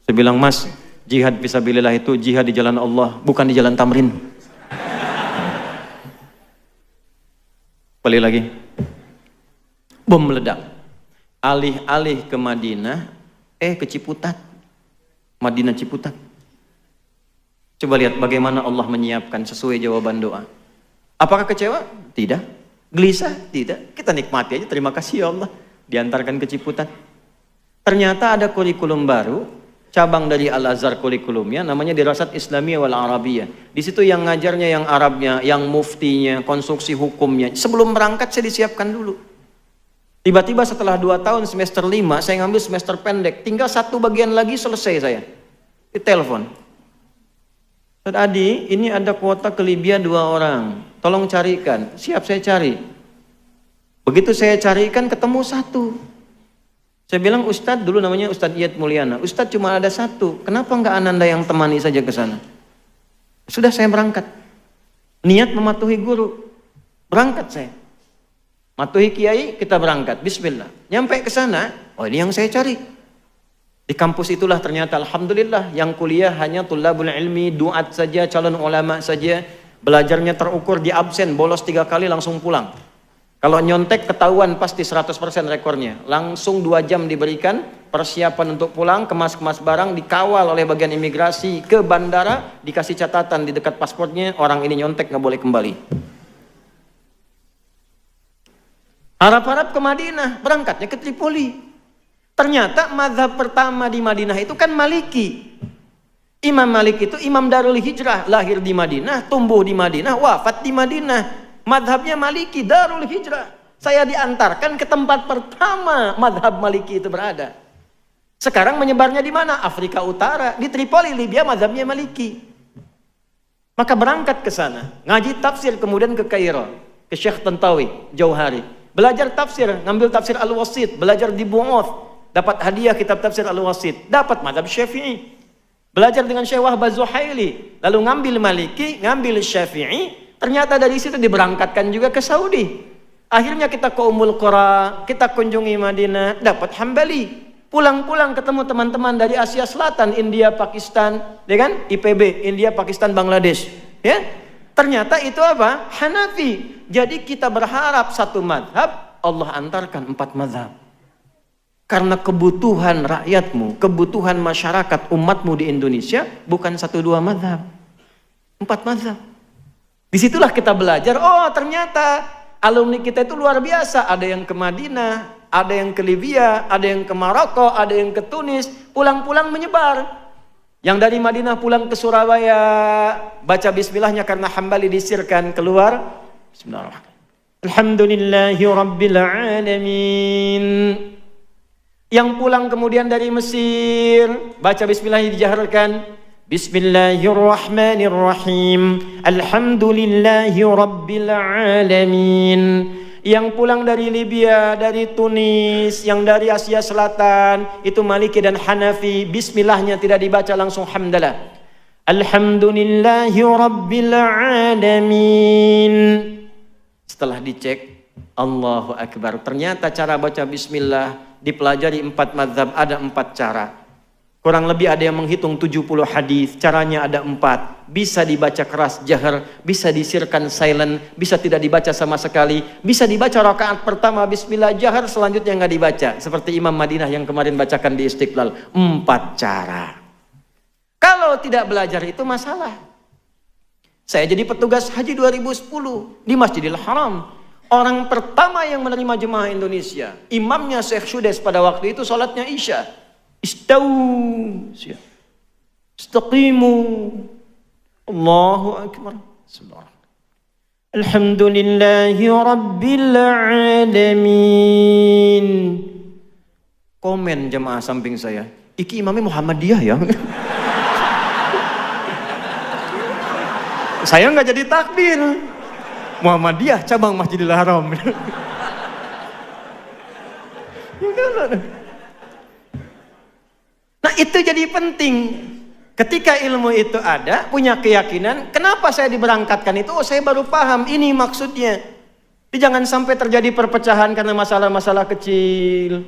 Saya bilang, Mas, jihad fisabilillah itu jihad di jalan Allah, bukan di Jalan Tamrin. Kembali lagi. Bom meledak. Alih-alih ke Madinah, ke Ciputat. Madinah Ciputat. Coba lihat bagaimana Allah menyiapkan sesuai jawaban doa. Apakah kecewa? Tidak. Gelisah? Tidak. Kita nikmati aja, terima kasih ya Allah. Diantarkan ke Ciputat. Ternyata ada kurikulum baru, cabang dari Al-Azhar kurikulumnya, namanya Dirasat Islamiyah wal Arabiyah. Di situ yang ngajarnya yang Arabnya, yang muftinya, konstruksi hukumnya. Sebelum berangkat saya disiapkan dulu. Tiba-tiba setelah 2 tahun semester 5, saya ngambil semester pendek. Tinggal 1 bagian lagi selesai saya. Ditelepon. Ustaz Adi, ini ada kuota ke Libya 2 orang. Tolong carikan. Siap, saya cari. Begitu saya carikan, ketemu 1. Saya bilang, Ustadz, dulu namanya Ustadz Iyad Mulyana. Ustadz cuma ada 1. Kenapa enggak Ananda yang temani saja ke sana? Sudah, saya berangkat. Niat mematuhi guru. Berangkat saya. Matuhi kiai, kita berangkat. Bismillah. Nyampe ke sana, oh ini yang saya cari. Di kampus itulah ternyata alhamdulillah yang kuliah hanya tulabul ilmi, duat saja, calon ulama saja. Belajarnya terukur di absen, bolos 3 kali langsung pulang. Kalau nyontek ketahuan pasti 100% rekornya. Langsung 2 jam diberikan persiapan untuk pulang, kemas-kemas barang, dikawal oleh bagian imigrasi ke bandara, dikasih catatan di dekat paspornya, orang ini nyontek nggak boleh kembali. Harap-harap ke Madinah, berangkatnya ke Tripoli. Ternyata mazhab pertama di Madinah itu kan Maliki. Imam Malik itu imam Darul Hijrah, lahir di Madinah, tumbuh di Madinah, wafat di Madinah. Mazhabnya Maliki, Darul Hijrah. Saya diantarkan ke tempat pertama mazhab Maliki itu berada. Sekarang menyebarnya di mana? Afrika Utara, di Tripoli, Libya, mazhabnya Maliki. Maka berangkat ke sana, ngaji tafsir, kemudian ke Kairo, ke Syekh Tantawi, Jauhari. Belajar tafsir, ngambil tafsir Al-Wasit, belajar di Bu'oth. Dapat hadiah kitab tafsir Al-Wasit, dapat mazhab Syafi'i. Belajar dengan Syekh Wahbah Zuhaili, lalu ngambil Maliki, ngambil Syafi'i. Ternyata dari situ diberangkatkan juga ke Saudi. Akhirnya kita ke Ummul Qura, kita kunjungi Madinah, dapat Hambali. Pulang-pulang ketemu teman-teman dari Asia Selatan, India, Pakistan, ya kan? IPB, India, Pakistan, Bangladesh. Ya, ternyata itu apa? Hanafi. Jadi kita berharap satu mazhab, Allah antarkan 4 mazhab. Karena kebutuhan rakyatmu, kebutuhan masyarakat umatmu di Indonesia bukan 1-2 mazhab, 4 mazhab. Disitulah kita belajar, oh ternyata alumni kita itu luar biasa. Ada yang ke Madinah, ada yang ke Libya, ada yang ke Maroko, ada yang ke Tunis. Pulang-pulang menyebar. Yang dari Madinah pulang ke Surabaya, baca bismillahnya karena Hambali disirkan, keluar. Bismillahirrahmanirrahim. Alhamdulillahi Rabbil Alamin. Yang pulang kemudian dari Mesir, baca bismillah dijaharkan. Bismillahirrahmanirrahim. Alhamdulillahi Rabbil Alamin. Yang pulang dari Libya, dari Tunis, yang dari Asia Selatan, itu Maliki dan Hanafi, bismillahnya tidak dibaca langsung hamdalah. Alhamdulillahi Rabbil Alamin. Setelah dicek, Allahu Akbar. Ternyata cara baca bismillah dipelajari 4 mazhab, ada 4 cara. Kurang lebih ada yang menghitung 70 hadis, caranya ada 4. Bisa dibaca keras jahar, bisa disirkan silent, bisa tidak dibaca sama sekali, bisa dibaca rakaat pertama bismillah jahar, selanjutnya nggak dibaca. Seperti Imam Madinah yang kemarin bacakan di Istiqlal. 4 cara. Kalau tidak belajar itu masalah. Saya jadi petugas haji 2010 di Masjidil Haram. Orang pertama yang menerima jemaah Indonesia, imamnya Syekh Sudes pada waktu itu sholatnya Isya. Istawu, istaqimu, Allahu Akbar. Alhamdulillahi Rabbil Alamin. Komen jemaah samping saya, iki imamnya Muhammadiyah ya. Saya nggak jadi takbir. Muhammadiyah cabang Masjidil Haram. Nah itu jadi penting. Ketika ilmu itu ada, punya keyakinan, kenapa saya diberangkatkan itu? Oh saya baru paham, ini maksudnya. Jadi jangan sampai terjadi perpecahan karena masalah-masalah kecil.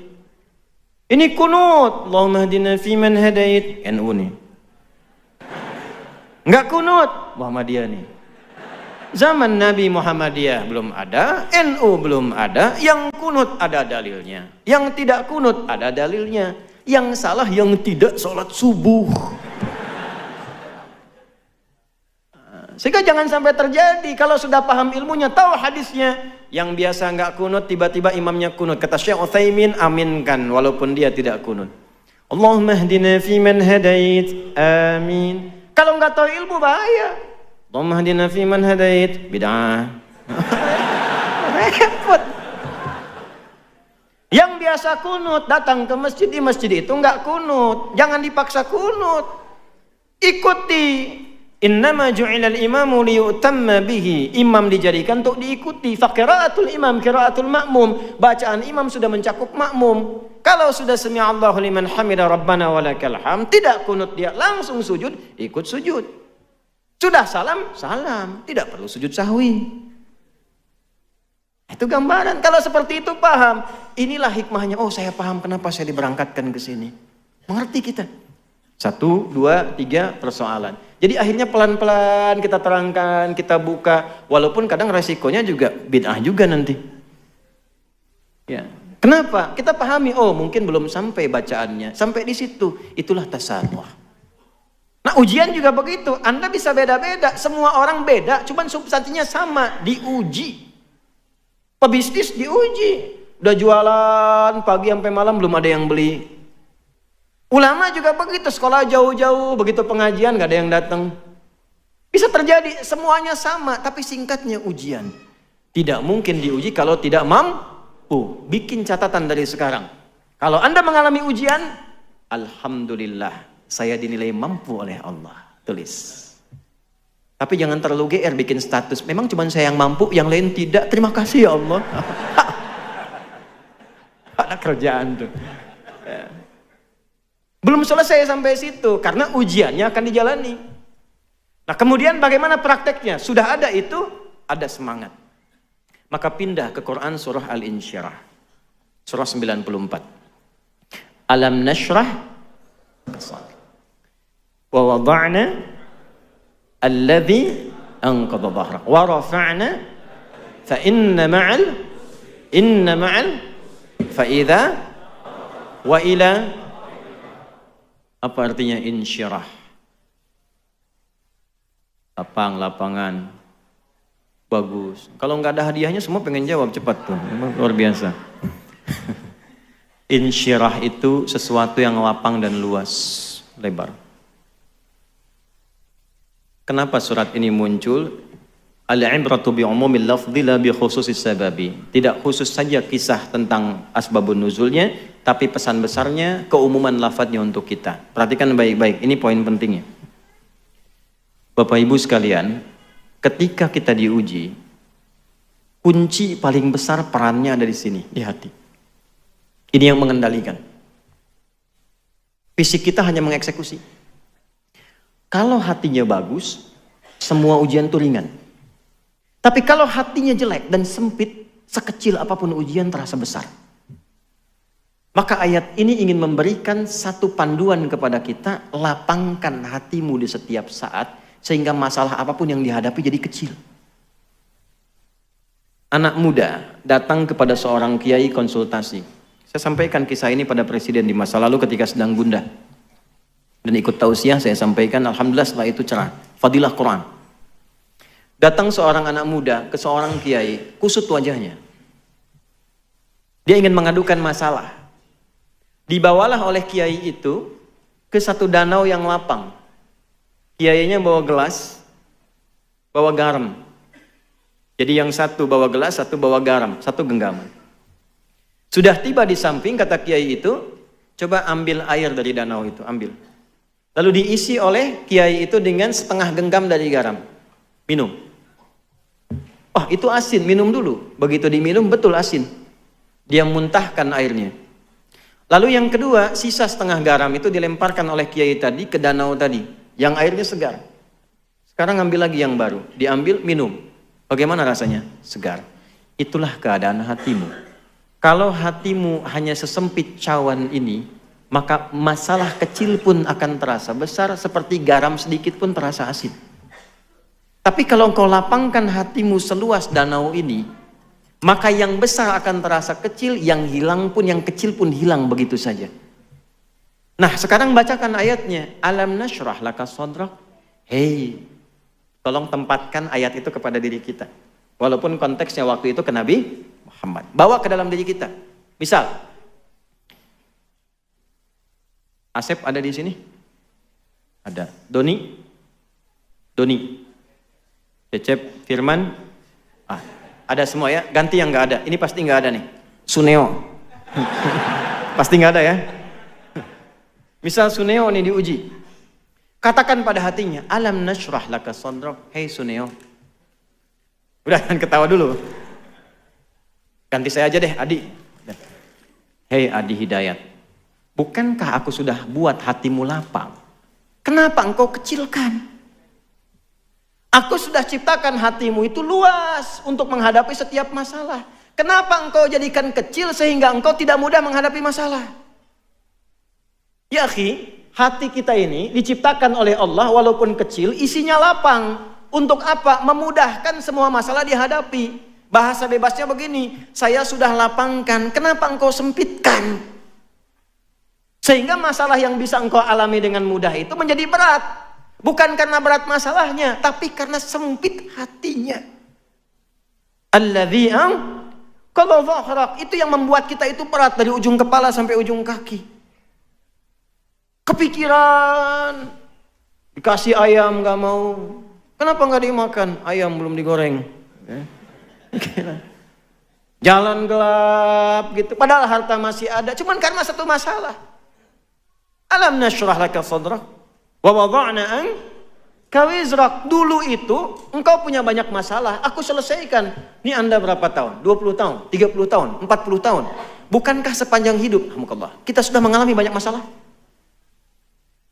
Ini kunut, Allahumma hdina fiman hadait, NU nih. Enggak kunut, Muhammadiyah nih. Zaman Nabi Muhammadiyah belum ada, NU belum ada, yang kunut ada dalilnya, yang tidak kunut ada dalilnya, yang salah yang tidak sholat subuh. Sehingga jangan sampai terjadi, kalau sudah paham ilmunya, tahu hadisnya, yang biasa nggak kunut tiba-tiba imamnya kunut. Kata Syekh Utsaimin, aminkan walaupun dia tidak kunut. Allahumma hdina fiman hadait, amin. Kalau nggak tahu ilmu bahaya. Allahumma hdina fiman hadait, bid'ah. Repot. Yang biasa kunut datang ke masjid, di masjid itu nggak kunut, jangan dipaksa kunut. Ikuti Innama ju'ilal imamu liyutamma bihi. Imam dijadikan untuk diikuti. Faqiraatul imam qiraatul ma'mum. Bacaan imam sudah mencakup makmum. Kalau sudah sami'allahu liman hamida rabbana walakal hamd, tidak kunut dia, langsung sujud, ikut sujud. Sudah salam, salam, tidak perlu sujud sahwi. Itu gambaran. Kalau seperti itu paham. Inilah hikmahnya. Oh, saya paham kenapa saya diberangkatkan ke sini. Mengerti kita. 1, 2, 3 persoalan. Jadi akhirnya pelan-pelan kita terangkan, kita buka. Walaupun kadang resikonya juga bid'ah juga nanti. Ya. Kenapa? Kita pahami. Oh, mungkin belum sampai bacaannya. Sampai di situ. Itulah tasarruf. Nah, ujian juga begitu. Anda bisa beda-beda. Semua orang beda. Cuman substansinya sama. Diuji. Pebisnis diuji, udah jualan pagi sampai malam belum ada yang beli. Ulama juga begitu, sekolah jauh-jauh, begitu pengajian gak ada yang datang. Bisa terjadi, semuanya sama, tapi singkatnya ujian. Tidak mungkin diuji kalau tidak mampu. Bikin catatan dari sekarang. Kalau Anda mengalami ujian, alhamdulillah, saya dinilai mampu oleh Allah. Tulis. Tapi jangan terlalu GR bikin status. Memang cuma saya yang mampu, yang lain tidak. Terima kasih ya Allah. Ada kerjaan tuh. Ya. Belum selesai sampai situ. Karena ujiannya akan dijalani. Nah, kemudian bagaimana prakteknya? Sudah ada itu, ada semangat. Maka pindah ke Quran surah Al-Insyirah. Surah 94. Alam nashrah wa wada'na alladhi anqadha dhahrak wa rafa'na fa inna ma'al fa idza wa ila. Apa artinya insyirah? Lapangan bagus. Kalau nggak ada hadiahnya semua pengen jawab cepat tuh. Luar biasa. Insyirah itu sesuatu yang lapang dan luas, lebar. Kenapa surat ini muncul? Al-ibratu bi umumil lafdhi la bi khususis sababi. Tidak khusus saja kisah tentang asbabun nuzulnya, tapi pesan besarnya keumuman lafadznya untuk kita. Perhatikan baik-baik, ini poin pentingnya. Bapak Ibu sekalian, ketika kita diuji, kunci paling besar perannya ada di sini, di hati. Ini yang mengendalikan. Fisik kita hanya mengeksekusi. Kalau hatinya bagus, semua ujian itu ringan. Tapi kalau hatinya jelek dan sempit, sekecil apapun ujian terasa besar. Maka ayat ini ingin memberikan satu panduan kepada kita, lapangkan hatimu di setiap saat, sehingga masalah apapun yang dihadapi jadi kecil. Anak muda datang kepada seorang kiai konsultasi. Saya sampaikan kisah ini pada presiden di masa lalu ketika sedang gundah. Dan ikut tausiah saya sampaikan, alhamdulillah setelah itu cerah. Fadilah Quran. Datang seorang anak muda ke seorang kiai, kusut wajahnya. Dia ingin mengadukan masalah. Dibawalah oleh kiai itu ke satu danau yang lapang. Kiainya bawa gelas, bawa garam. Jadi yang satu bawa gelas, satu bawa garam, satu genggaman. Sudah tiba di samping, kata kiai itu, coba ambil air dari danau itu, ambil. Lalu diisi oleh kiai itu dengan setengah genggam dari garam. Minum. Oh, itu asin, minum dulu. Begitu diminum, betul asin. Dia muntahkan airnya. Lalu yang kedua, sisa setengah garam itu dilemparkan oleh kiai tadi ke danau tadi. Yang airnya segar. Sekarang ambil lagi yang baru. Diambil, minum. Bagaimana rasanya? Segar. Itulah keadaan hatimu. Kalau hatimu hanya sesempit cawan ini, maka masalah kecil pun akan terasa besar, seperti garam sedikit pun terasa asin. Tapi kalau engkau lapangkan hatimu seluas danau ini, maka yang besar akan terasa kecil, yang hilang pun, yang kecil pun hilang begitu saja. Nah, sekarang bacakan ayatnya. Alam nashrah laka sadrak. Hei, tolong tempatkan ayat itu kepada diri kita. Walaupun konteksnya waktu itu ke Nabi Muhammad. Bawa ke dalam diri kita. Misal, Asep ada di sini? Ada. Doni? Cecep, Firman? Ada semua ya? Ganti yang nggak ada. Ini pasti nggak ada nih. Suneo. Pasti nggak ada ya? Misal Suneo nih diuji. Katakan pada hatinya, alam nashrah laka sadrak. Hei Suneo. Udah, kan ketawa dulu. Ganti saya aja deh, Adi. Hei Adi Hidayat. Bukankah aku sudah buat hatimu lapang? Kenapa engkau kecilkan? Aku sudah ciptakan hatimu itu luas untuk menghadapi setiap masalah. Kenapa engkau jadikan kecil sehingga engkau tidak mudah menghadapi masalah? Ya akhi, hati kita ini diciptakan oleh Allah walaupun kecil, isinya lapang. Untuk apa? Memudahkan semua masalah dihadapi. Bahasa bebasnya begini, saya sudah lapangkan, kenapa engkau sempitkan? Sehingga masalah yang bisa engkau alami dengan mudah itu menjadi berat. Bukan karena berat masalahnya, tapi karena sempit hatinya. Alladzi qadha dhahrak, itu yang membuat kita itu berat dari ujung kepala sampai ujung kaki. Kepikiran, dikasih ayam gak mau, kenapa gak dimakan? Ayam belum digoreng. Jalan gelap gitu, padahal harta masih ada, cuman karena satu masalah. Alam nashrah laka sadrak wa wada'na anka wizrak. Dulu itu engkau punya banyak masalah, aku selesaikan. Ini Anda berapa tahun? 20 tahun, 30 tahun, 40 tahun. Bukankah sepanjang hidup kita sudah mengalami banyak masalah?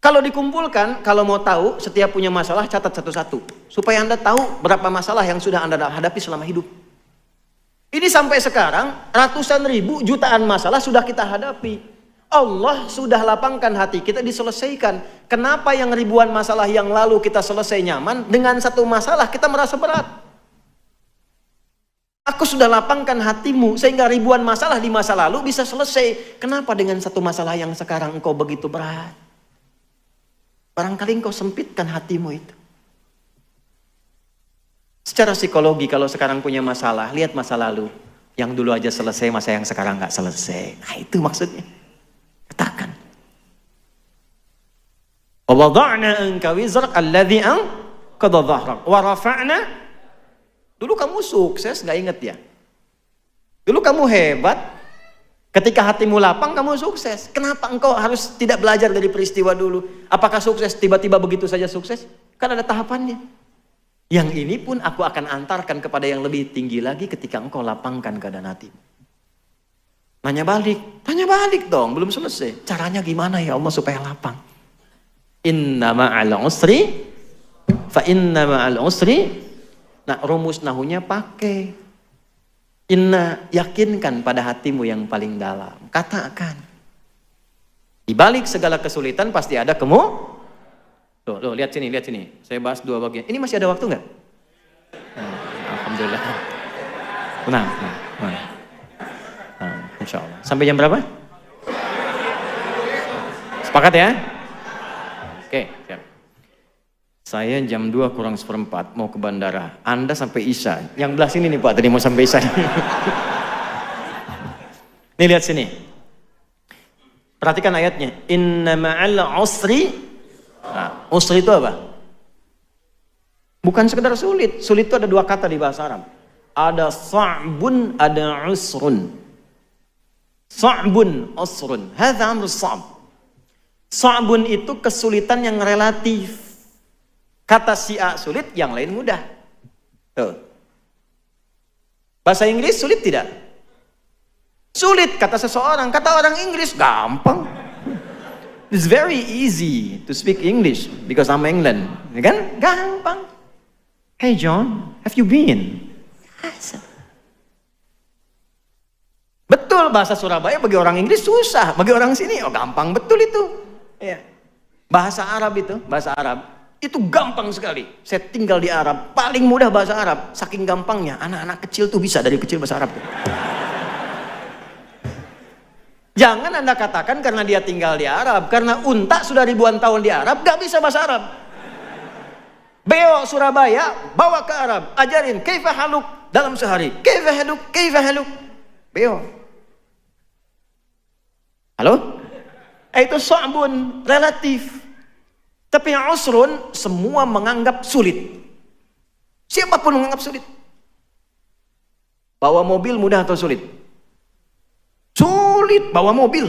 Kalau dikumpulkan, kalau mau tahu setiap punya masalah, catat satu-satu. Supaya Anda tahu berapa masalah yang sudah Anda hadapi selama hidup. Ini sampai sekarang, ratusan ribu, jutaan masalah sudah kita hadapi. Allah sudah lapangkan hati kita, diselesaikan. Kenapa yang ribuan masalah yang lalu kita selesai nyaman, dengan satu masalah kita merasa berat? Aku sudah lapangkan hatimu, sehingga ribuan masalah di masa lalu bisa selesai. Kenapa dengan satu masalah yang sekarang engkau begitu berat? Barangkali engkau sempitkan hatimu itu. Secara psikologi kalau sekarang punya masalah, lihat masa lalu. Yang dulu aja selesai, masa yang sekarang gak selesai. Nah itu maksudnya. Katakan. Wa wada'na anka wizrak alladzi qadha dhahrak wa rafa'na. Dulu kamu sukses, gak inget ya? Dulu kamu hebat. Ketika hatimu lapang, kamu sukses. Kenapa engkau harus tidak belajar dari peristiwa dulu? Apakah sukses tiba-tiba begitu saja sukses? Kan ada tahapannya. Yang ini pun aku akan antarkan kepada yang lebih tinggi lagi ketika engkau lapangkan keadaan hatimu. Tanya balik dong, belum selesai. Caranya gimana ya Allah supaya lapang? Inna ma'al usri, fa inna ma'al usri. Nah, rumus nahunya pakai. Inna, yakinkan pada hatimu yang paling dalam. Katakan. Di balik segala kesulitan pasti ada Tuh, lihat sini. Saya bahas dua bagian. Ini masih ada waktu nggak? Alhamdulillah. Tenang. Insya Allah. Sampai jam berapa? Sepakat ya? Oke, siap. Saya jam 2 kurang seperempat mau ke bandara. Anda sampai Isya. Yang belah sini nih Pak, tadi mau sampai Isya. Nih lihat sini. Perhatikan ayatnya. Inna ma'al usri. Nah, usri itu apa? Bukan sekedar sulit. Sulit itu ada dua kata di bahasa Arab. Ada sa'bun, ada usrun. Sa'bun, usrun. Hadza amru sa'b. Sa'bun itu kesulitan yang relatif. Kata si A sulit, yang lain mudah. Tuh. Bahasa Inggris sulit tidak? Sulit kata seseorang, kata orang Inggris gampang. It's very easy to speak English because I'm England, ya kan? Gampang. Hey John, have you been? Betul, bahasa Surabaya bagi orang Inggris susah, bagi orang sini gampang, betul itu. Ya. Bahasa Arab itu gampang sekali. Saya tinggal di Arab, paling mudah bahasa Arab. Saking gampangnya, anak-anak kecil tuh bisa dari kecil bahasa Arab. Jangan Anda katakan karena dia tinggal di Arab, karena unta sudah ribuan tahun di Arab, gak bisa bahasa Arab. Beo Surabaya, bawa ke Arab, ajarin kaifa haluk dalam sehari. Kaifa haluk. Beo. Halo? Itu so'bun, relatif. Tapi yang usrun, semua menganggap sulit. Siapapun menganggap sulit. Bawa mobil mudah atau sulit? Sulit bawa mobil.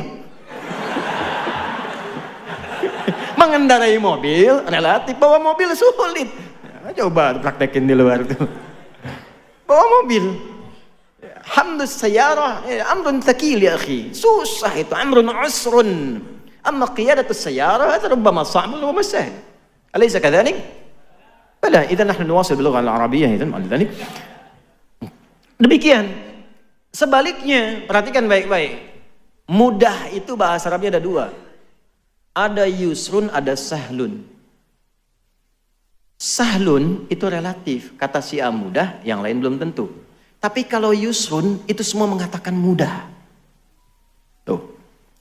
Mengendarai mobil relatif, bawa mobil sulit. Coba praktekin di luar tuh. Bawa mobil. Hamdus sayyarah amrun thaqil ya akhi. Susah itu, amrun usrun. Amma qiyadatus sayyarah hada rubbama sa'b wa sahal. Alaysa kadhalik? Bala, idzan nahnu nuwasil bil lughah al-arabiyyah idzan ma'al demikian. Sebaliknya, perhatikan baik-baik. Mudah itu bahasa Arabnya ada dua. Ada yusrun, ada sahlun. Sahlun itu relatif. Kata si A mudah, yang lain belum tentu. Tapi kalau yusrun, itu semua mengatakan mudah. Tuh,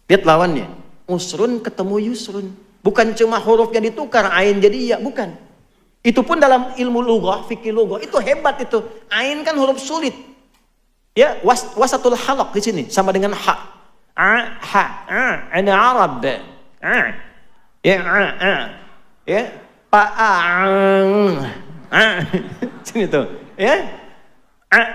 lihat lawannya. Usrun ketemu yusrun. Bukan cuma hurufnya ditukar, ain jadi ya, bukan. Itu pun dalam ilmu lughah, fikih lughah, itu hebat itu. Ain kan huruf sulit. Ya, wasatul halaq di sini sama dengan ha. Ana Arab. Ya, sini tuh, ya.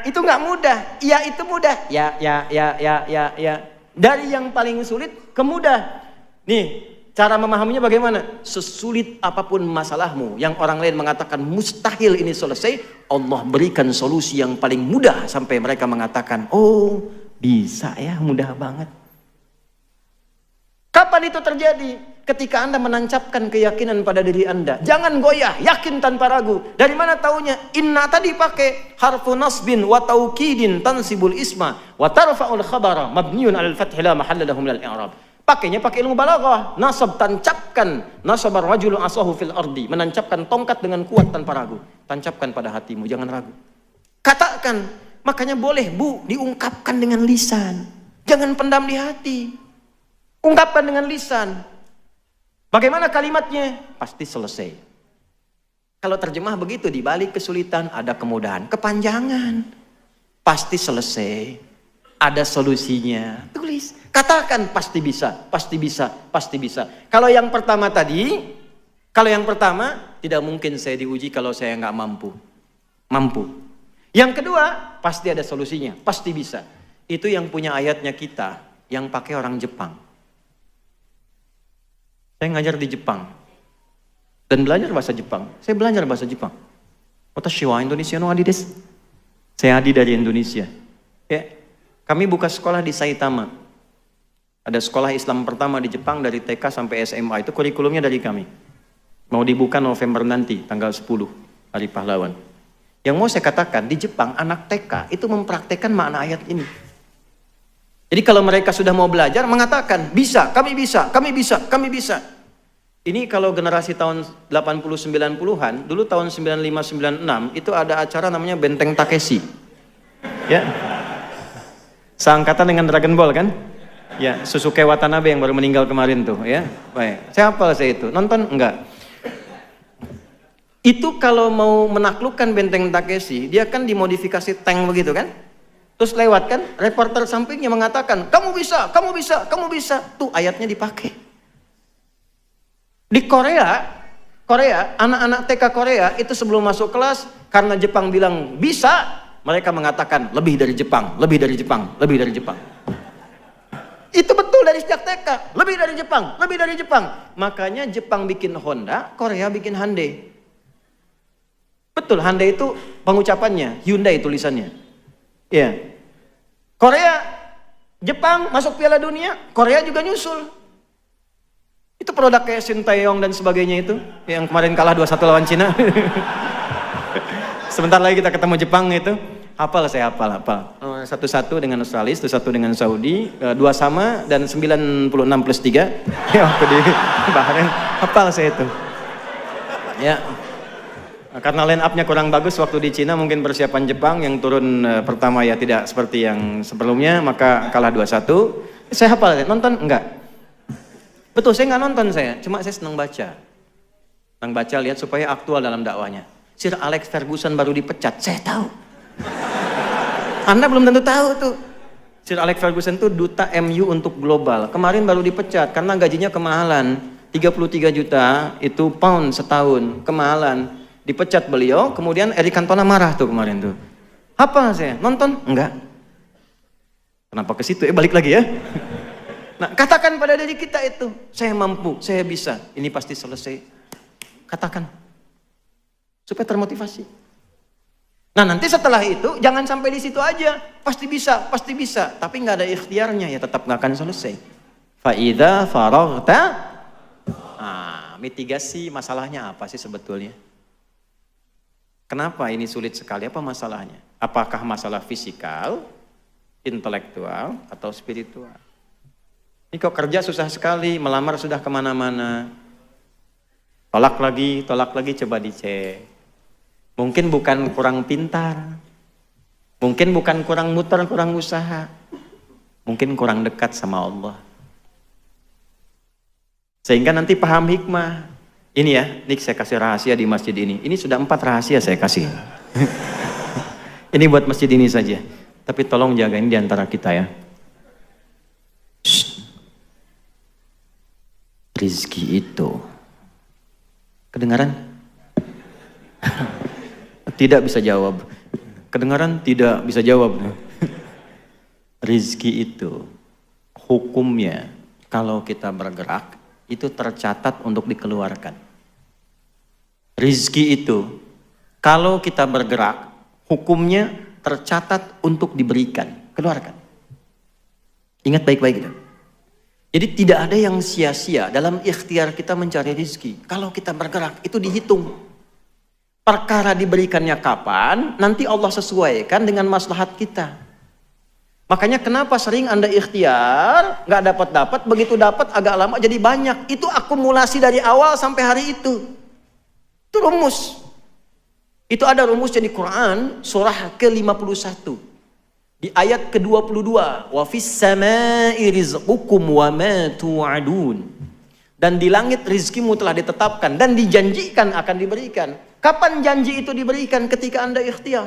Itu nggak mudah, ya itu mudah, ya. Dari yang paling sulit ke mudah. Nih, cara memahaminya bagaimana? Sesulit apapun masalahmu, yang orang lain mengatakan mustahil ini selesai, Allah berikan solusi yang paling mudah sampai mereka mengatakan, oh bisa ya, mudah banget. Kapan itu terjadi? Ketika Anda menancapkan keyakinan pada diri Anda. Jangan goyah, yakin tanpa ragu. Dari mana taunya? Inna tadi pakai harfu nasbin wa taukidin tansibul isma wa tarfa'ul khabara mabniun 'alal fathi la mahalla lahu minal i'rab. Pakainya pakai ilmu balaghah. Nasab, tancapkan. Nasabar rajulu asahu fil ardi. Menancapkan tongkat dengan kuat tanpa ragu. Tancapkan pada hatimu, jangan ragu. Katakan. Makanya boleh, Bu, diungkapkan dengan lisan. Jangan pendam di hati. Ungkapkan dengan lisan. Bagaimana kalimatnya? Pasti selesai. Kalau terjemah begitu, di balik kesulitan ada kemudahan. Kepanjangan. Pasti selesai. Ada solusinya. Tulis. Katakan pasti bisa, pasti bisa, pasti bisa. Kalau yang pertama tadi, tidak mungkin saya diuji kalau saya nggak mampu. Mampu. Yang kedua, pasti ada solusinya, pasti bisa. Itu yang punya ayatnya kita, yang pakai orang Jepang. Saya ngajar di Jepang dan belajar bahasa Jepang. Saya belajar bahasa Jepang. Watashi wa Indonesia no adi desu. Saya Adi dari Indonesia. Ya, kami buka sekolah di Saitama. Ada sekolah Islam pertama di Jepang dari TK sampai SMA. Itu kurikulumnya dari kami. Mau dibuka November nanti, tanggal 10, Hari Pahlawan. Yang mau saya katakan, di Jepang anak TK itu mempraktekkan makna ayat ini. Jadi kalau mereka sudah mau belajar, mengatakan, bisa, kami bisa, kami bisa, kami bisa. Ini kalau generasi tahun 80-90-an, dulu tahun 95-96, itu ada acara namanya Benteng Takeshi. Ya. Seangkatan dengan Dragon Ball kan? Ya, Susuke Watanabe yang baru meninggal kemarin tuh, ya. Baik. Saya hafal saya itu. Nonton? Enggak. Itu kalau mau menaklukkan Benteng Takeshi, dia kan dimodifikasi tank begitu kan? Terus lewat kan, reporter sampingnya mengatakan, kamu bisa, kamu bisa, kamu bisa. Tuh ayatnya dipakai. Di Korea, anak-anak TK Korea itu sebelum masuk kelas, karena Jepang bilang bisa, mereka mengatakan lebih dari Jepang, lebih dari Jepang, lebih dari Jepang. Itu betul dari sejak TK, lebih dari Jepang, lebih dari Jepang. Makanya Jepang bikin Honda, Korea bikin Hyundai. Betul, Hyundai itu pengucapannya, Hyundai tulisannya. Ya, Korea, Jepang masuk Piala Dunia, Korea juga nyusul. Itu produk kayak Sinteyong dan sebagainya itu, yang kemarin kalah 2-1 lawan Cina. Sebentar lagi kita ketemu Jepang itu, saya hafal. 1-1 dengan Australia, 1-1 dengan Saudi, 2 sama dan 96+3. Ya, waktu di Bahrain, hafal saya itu. Ya. Karena line up-nya kurang bagus waktu di Cina, mungkin persiapan Jepang yang turun pertama ya tidak seperti yang sebelumnya, maka kalah 2-1. Saya hafal, nonton? Enggak. Betul, saya nggak nonton cuma saya senang baca. Senang baca, lihat supaya aktual dalam dakwanya. Sir Alex Ferguson baru dipecat, saya tahu. Anda belum tentu tahu tuh. Sir Alex Ferguson tuh duta MU untuk global. Kemarin baru dipecat karena gajinya kemahalan. 33 juta itu pound setahun, kemahalan. Dipecat beliau, kemudian Eric Cantona marah tuh kemarin tuh. Apa saya? Nonton? Enggak. Kenapa ke situ? Balik lagi ya. Nah, katakan pada diri kita itu, saya mampu, saya bisa, ini pasti selesai. Katakan, supaya termotivasi. Nah, nanti setelah itu, jangan sampai di situ aja. Pasti bisa, pasti bisa. Tapi nggak ada ikhtiarnya, ya tetap nggak akan selesai. Fa'idha faraghta. Nah, mitigasi masalahnya apa sih sebetulnya? Kenapa ini sulit sekali? Apa masalahnya? Apakah masalah fisikal, intelektual, atau spiritual? Ini kok kerja susah sekali, melamar sudah kemana-mana. Tolak lagi, coba dicek. Mungkin bukan kurang pintar. Mungkin bukan kurang muter, kurang usaha. Mungkin kurang dekat sama Allah. Sehingga nanti paham hikmah. Ini ya, ini saya kasih rahasia di masjid ini. Ini sudah 4 rahasia saya kasih. Ini buat masjid ini saja. Tapi tolong jagain di antara kita ya. Rizki itu kedengaran? Tidak bisa jawab. Kedengaran? Tidak bisa jawab. Rizki itu hukumnya kalau kita bergerak itu tercatat untuk dikeluarkan. Rizki itu kalau kita bergerak hukumnya tercatat untuk diberikan, keluarkan. Ingat baik-baik itu. Jadi tidak ada yang sia-sia dalam ikhtiar kita mencari rizki. Kalau kita bergerak itu dihitung. Perkara diberikannya kapan, nanti Allah sesuaikan dengan maslahat kita. Makanya kenapa sering Anda ikhtiar, nggak dapat, begitu dapat agak lama jadi banyak. Itu akumulasi dari awal sampai hari itu. Itu rumus. Itu ada rumusnya di Quran surah ke-51. Di ayat ke-22, wa fis samai rizqukum wa ma tu'adun. Dan di langit rizkimu telah ditetapkan dan dijanjikan akan diberikan. Kapan janji itu diberikan? Ketika Anda ikhtiar.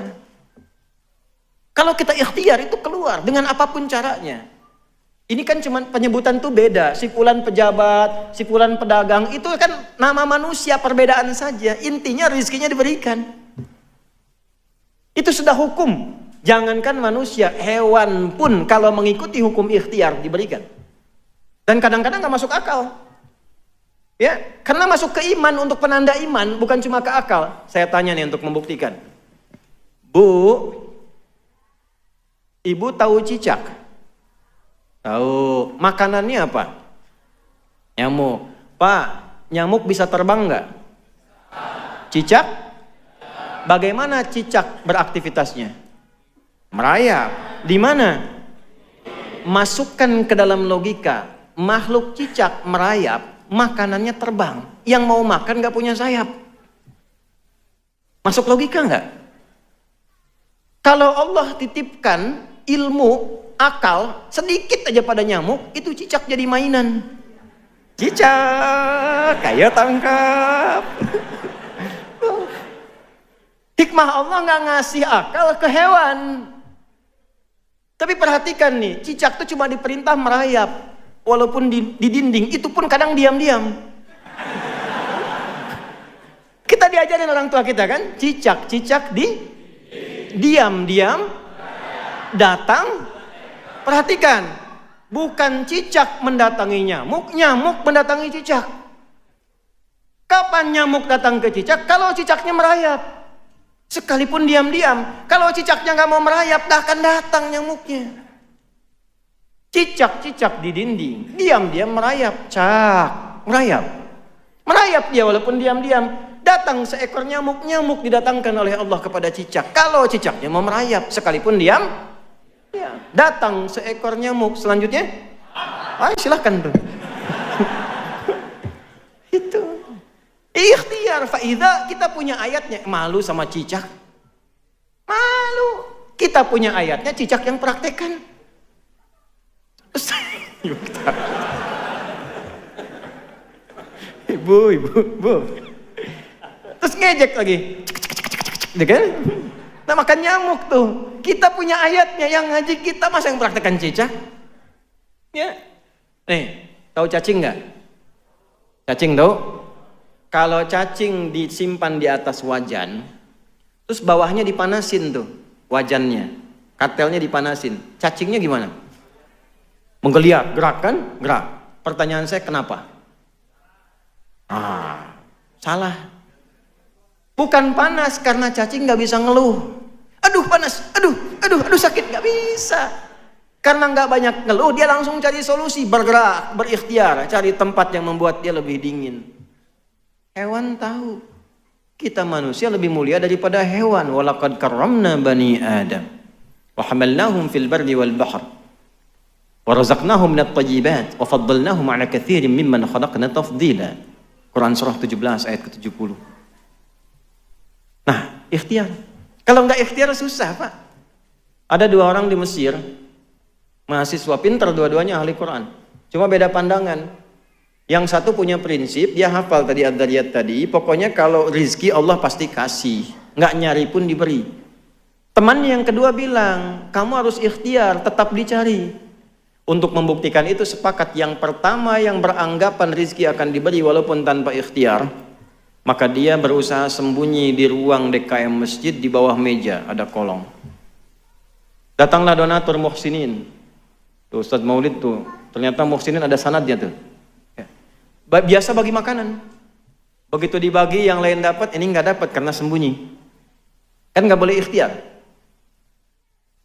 Kalau kita ikhtiar itu keluar dengan apapun caranya. Ini kan cuma penyebutan tuh beda. Si fulan pejabat, si fulan pedagang, itu kan nama manusia, perbedaan saja. Intinya rizkinya diberikan. Itu sudah hukum. Jangankan manusia, hewan pun kalau mengikuti hukum ikhtiar diberikan. Dan kadang-kadang nggak masuk akal. Ya, karena masuk ke iman, untuk penanda iman, bukan cuma ke akal. Saya tanya nih untuk membuktikan. Bu, ibu tahu cicak? Tahu. Makanannya apa? Nyamuk. Pak, nyamuk bisa terbang nggak? Cicak? Bagaimana cicak beraktivitasnya? Merayap. Di mana? Masukkan ke dalam logika. Makhluk cicak merayap, makanannya terbang. Yang mau makan gak punya sayap. Masuk logika gak? Kalau Allah titipkan ilmu, akal, sedikit aja pada nyamuk, itu cicak jadi mainan. Cicak, ayo tangkap. Hikmah Allah gak ngasih akal ke hewan. Tapi perhatikan nih, cicak tuh cuma diperintah merayap. Walaupun di dinding, itu pun kadang diam-diam. Kita diajarin orang tua kita kan, cicak diam-diam, datang. Perhatikan, bukan cicak mendatangi nyamuk, nyamuk mendatangi cicak. Kapan nyamuk datang ke cicak? Kalau cicaknya merayap. Sekalipun diam-diam, kalau cicaknya nggak mau merayap, dah akan datang nyamuknya. Cicak-cicak di dinding, diam-diam merayap, merayap dia walaupun diam-diam. Datang seekor nyamuk, nyamuk didatangkan oleh Allah kepada cicak. Kalau cicaknya mau merayap, sekalipun diam, ya. Datang seekor nyamuk, selanjutnya, silahkan tuh. Itu. Ikhtiar faida, kita punya ayatnya. Malu sama cicak? Malu. Kita punya ayatnya, cicak yang praktekkan. Ibu. Terus ngejek lagi. Kan? Nah, makan nyamuk tuh. Kita punya ayatnya, yang ngaji kita masa yang praktekkan cicak? Ya. Nih, tahu cacing nggak? Cacing tahu? Kalau cacing disimpan di atas wajan, terus bawahnya dipanasin tuh, wajannya, kartelnya dipanasin, cacingnya gimana? Menggeliat, gerak kan? Gerak. Pertanyaan saya kenapa? Salah. Bukan panas karena cacing nggak bisa ngeluh. Aduh panas, aduh sakit, nggak bisa. Karena nggak banyak ngeluh, dia langsung cari solusi, bergerak, berikhtiar, cari tempat yang membuat dia lebih dingin. Hewan tahu, kita manusia lebih mulia daripada hewan. Walaqad karramna bani Adam, wa hamalnahum fil barri wal bahr, wa razaqnahum minat thayyibat, wa faddalnahum ala katsirin mimman khalaqna tafdila. Quran surah 17 ayat ke-70. Nah, ikhtiar. Kalau nggak ikhtiar susah, Pak. Ada 2 orang di Mesir, mahasiswa pintar, dua-duanya ahli Quran. Cuma beda pandangan. Yang satu punya prinsip, dia hafal tadi Ad-Dariyat tadi, pokoknya kalau rizki Allah pasti kasih, nggak nyari pun diberi. Teman yang kedua bilang, kamu harus ikhtiar, tetap dicari. Untuk membuktikan itu sepakat, yang pertama yang beranggapan rizki akan diberi walaupun tanpa ikhtiar, maka dia berusaha sembunyi di ruang DKM masjid, di bawah meja ada kolong. Datanglah donatur muhsinin. Tuh Ustadz Maulid tuh, ternyata muhsinin ada sanadnya tuh. Biasa bagi makanan. Begitu dibagi yang lain dapat, ini nggak dapat karena sembunyi. Kan nggak boleh ikhtiar.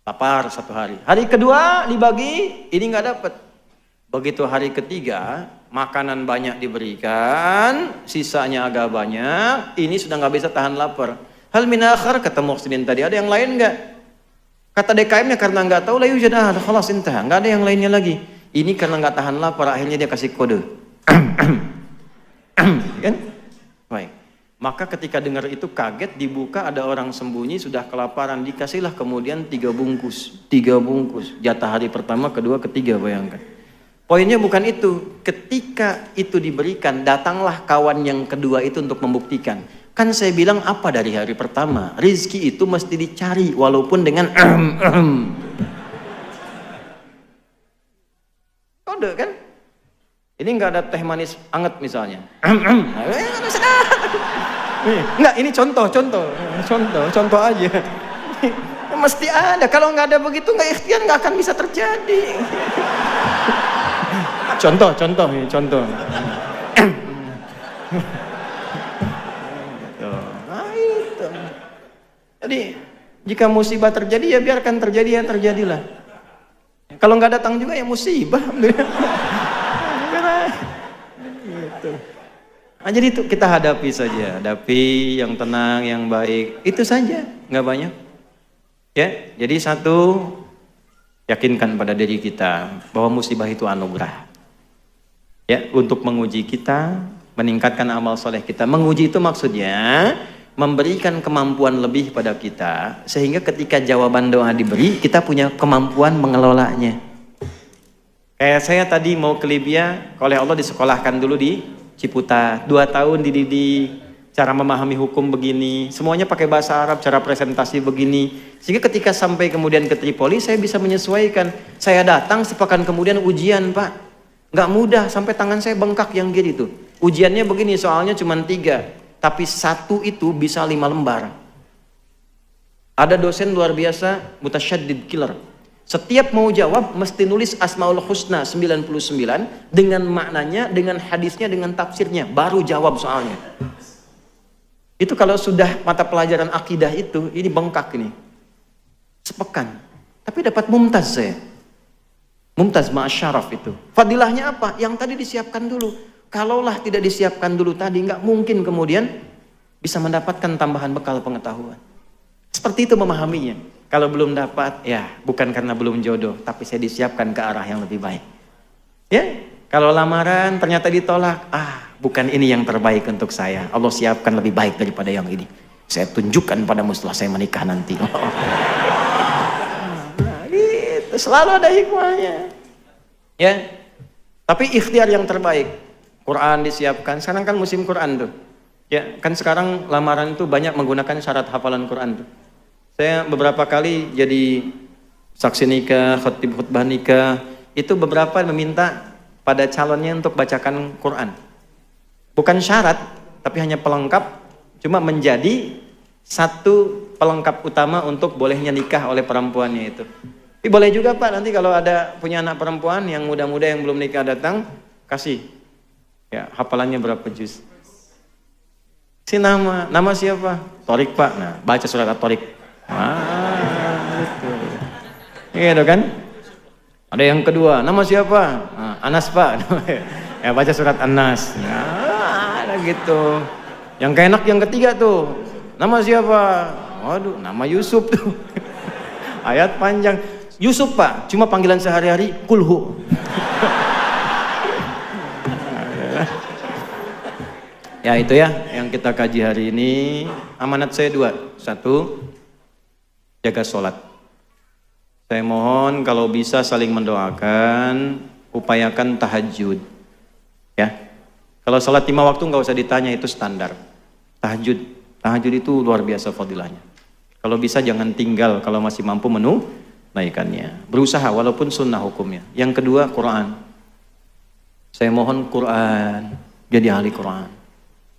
Lapar 1 hari. Hari kedua dibagi, ini nggak dapat. Begitu hari ketiga, makanan banyak diberikan, sisanya agak banyak, ini sudah nggak bisa tahan lapar. Hal min akhar, kata muhsinin tadi, ada yang lain nggak? Kata DKM-nya karena nggak tahu, la yujadah, khalas intah, nggak ada yang lainnya lagi. Ini karena nggak tahan lapar, akhirnya dia kasih kode. Kan? Baik. Maka ketika dengar itu kaget, dibuka ada orang sembunyi sudah kelaparan, dikasihlah kemudian 3 bungkus. Jatah hari pertama, kedua, ketiga, bayangkan. Poinnya bukan itu. Ketika itu diberikan, datanglah kawan yang kedua itu untuk membuktikan. Kan saya bilang apa dari hari pertama? Rizki itu mesti dicari walaupun dengan kode kan? Ini nggak ada teh manis anget misalnya. Enggak, ini contoh aja. Mesti ada. Kalau nggak ada begitu, nggak ikhtiar, nggak akan bisa terjadi. Contoh. Nah itu. Jadi jika musibah terjadi ya biarkan terjadi, ya terjadilah. Kalau nggak datang juga ya musibah. Gitu. Nah, jadi itu kita hadapi saja, hadapi yang tenang, yang baik, itu saja, nggak banyak. Ya, jadi satu, yakinkan pada diri kita bahwa musibah itu anugerah. Ya, untuk menguji kita, meningkatkan amal soleh kita. Menguji itu maksudnya memberikan kemampuan lebih pada kita, sehingga ketika jawaban doa diberi, kita punya kemampuan mengelolanya. Kayak saya tadi mau ke Libya, oleh Allah disekolahkan dulu di Ciputa, 2 tahun dididik, cara memahami hukum begini, semuanya pakai bahasa Arab, cara presentasi begini, sehingga ketika sampai kemudian ke Tripoli, saya bisa menyesuaikan. Saya datang sepekan kemudian ujian, Pak, nggak mudah, sampai tangan saya bengkak yang gini tuh. Ujiannya begini, soalnya cuma 3, tapi 1 itu bisa 5 lembar. Ada dosen luar biasa, mutasyaddid killer. Setiap mau jawab mesti nulis Asmaul Husna 99 dengan maknanya, dengan hadisnya, dengan tafsirnya, baru jawab soalnya. Itu kalau sudah mata pelajaran akidah itu, ini bengkak ini. Sepekan. Tapi dapat mumtaz saya. Mumtaz ma'asyaraf itu. Fadilahnya apa? Yang tadi disiapkan dulu. Kalaulah tidak disiapkan dulu tadi, nggak mungkin kemudian bisa mendapatkan tambahan bekal pengetahuan. Seperti itu memahaminya. Kalau belum dapat, ya bukan karena belum jodoh, tapi saya disiapkan ke arah yang lebih baik. Ya, kalau lamaran ternyata ditolak, bukan ini yang terbaik untuk saya. Allah siapkan lebih baik daripada yang ini. Saya tunjukkan padamu setelah saya menikah nanti. Nah, gitu, selalu ada hikmahnya. Ya, tapi ikhtiar yang terbaik. Quran disiapkan. Sekarang kan musim Quran tuh. Ya, kan sekarang lamaran itu banyak menggunakan syarat hafalan Quran tuh. Saya beberapa kali jadi saksi nikah, khatib khutbah nikah, itu beberapa meminta pada calonnya untuk bacakan Quran. Bukan syarat, tapi hanya pelengkap, cuma menjadi satu pelengkap utama untuk bolehnya nikah oleh perempuannya itu. Tapi boleh juga Pak, nanti kalau ada punya anak perempuan yang muda-muda yang belum nikah datang, kasih. Ya, hafalannya berapa juz? Si nama siapa? Torik Pak. Nah, baca surat At-Torik. Gitu. Gitu kan? Ada yang kedua, nama siapa? Nah, Anas Pak. Ya baca surat An-Nas. Nah, ada gitu. Yang keenak yang ketiga tuh, nama siapa? Waduh, nama Yusuf tuh. Ayat panjang. Yusuf Pak, cuma panggilan sehari-hari kulhu. Ya itu ya yang kita kaji hari ini. Amanat saya 2. 1, jaga sholat. Saya mohon kalau bisa saling mendoakan, upayakan tahajud. Ya, kalau sholat 5 waktu nggak usah ditanya, itu standar. Tahajud itu luar biasa fadilahnya. Kalau bisa jangan tinggal kalau masih mampu menunaikannya. Berusaha walaupun sunnah hukumnya. Yang kedua, Quran. Saya mohon Quran, jadi ahli Quran.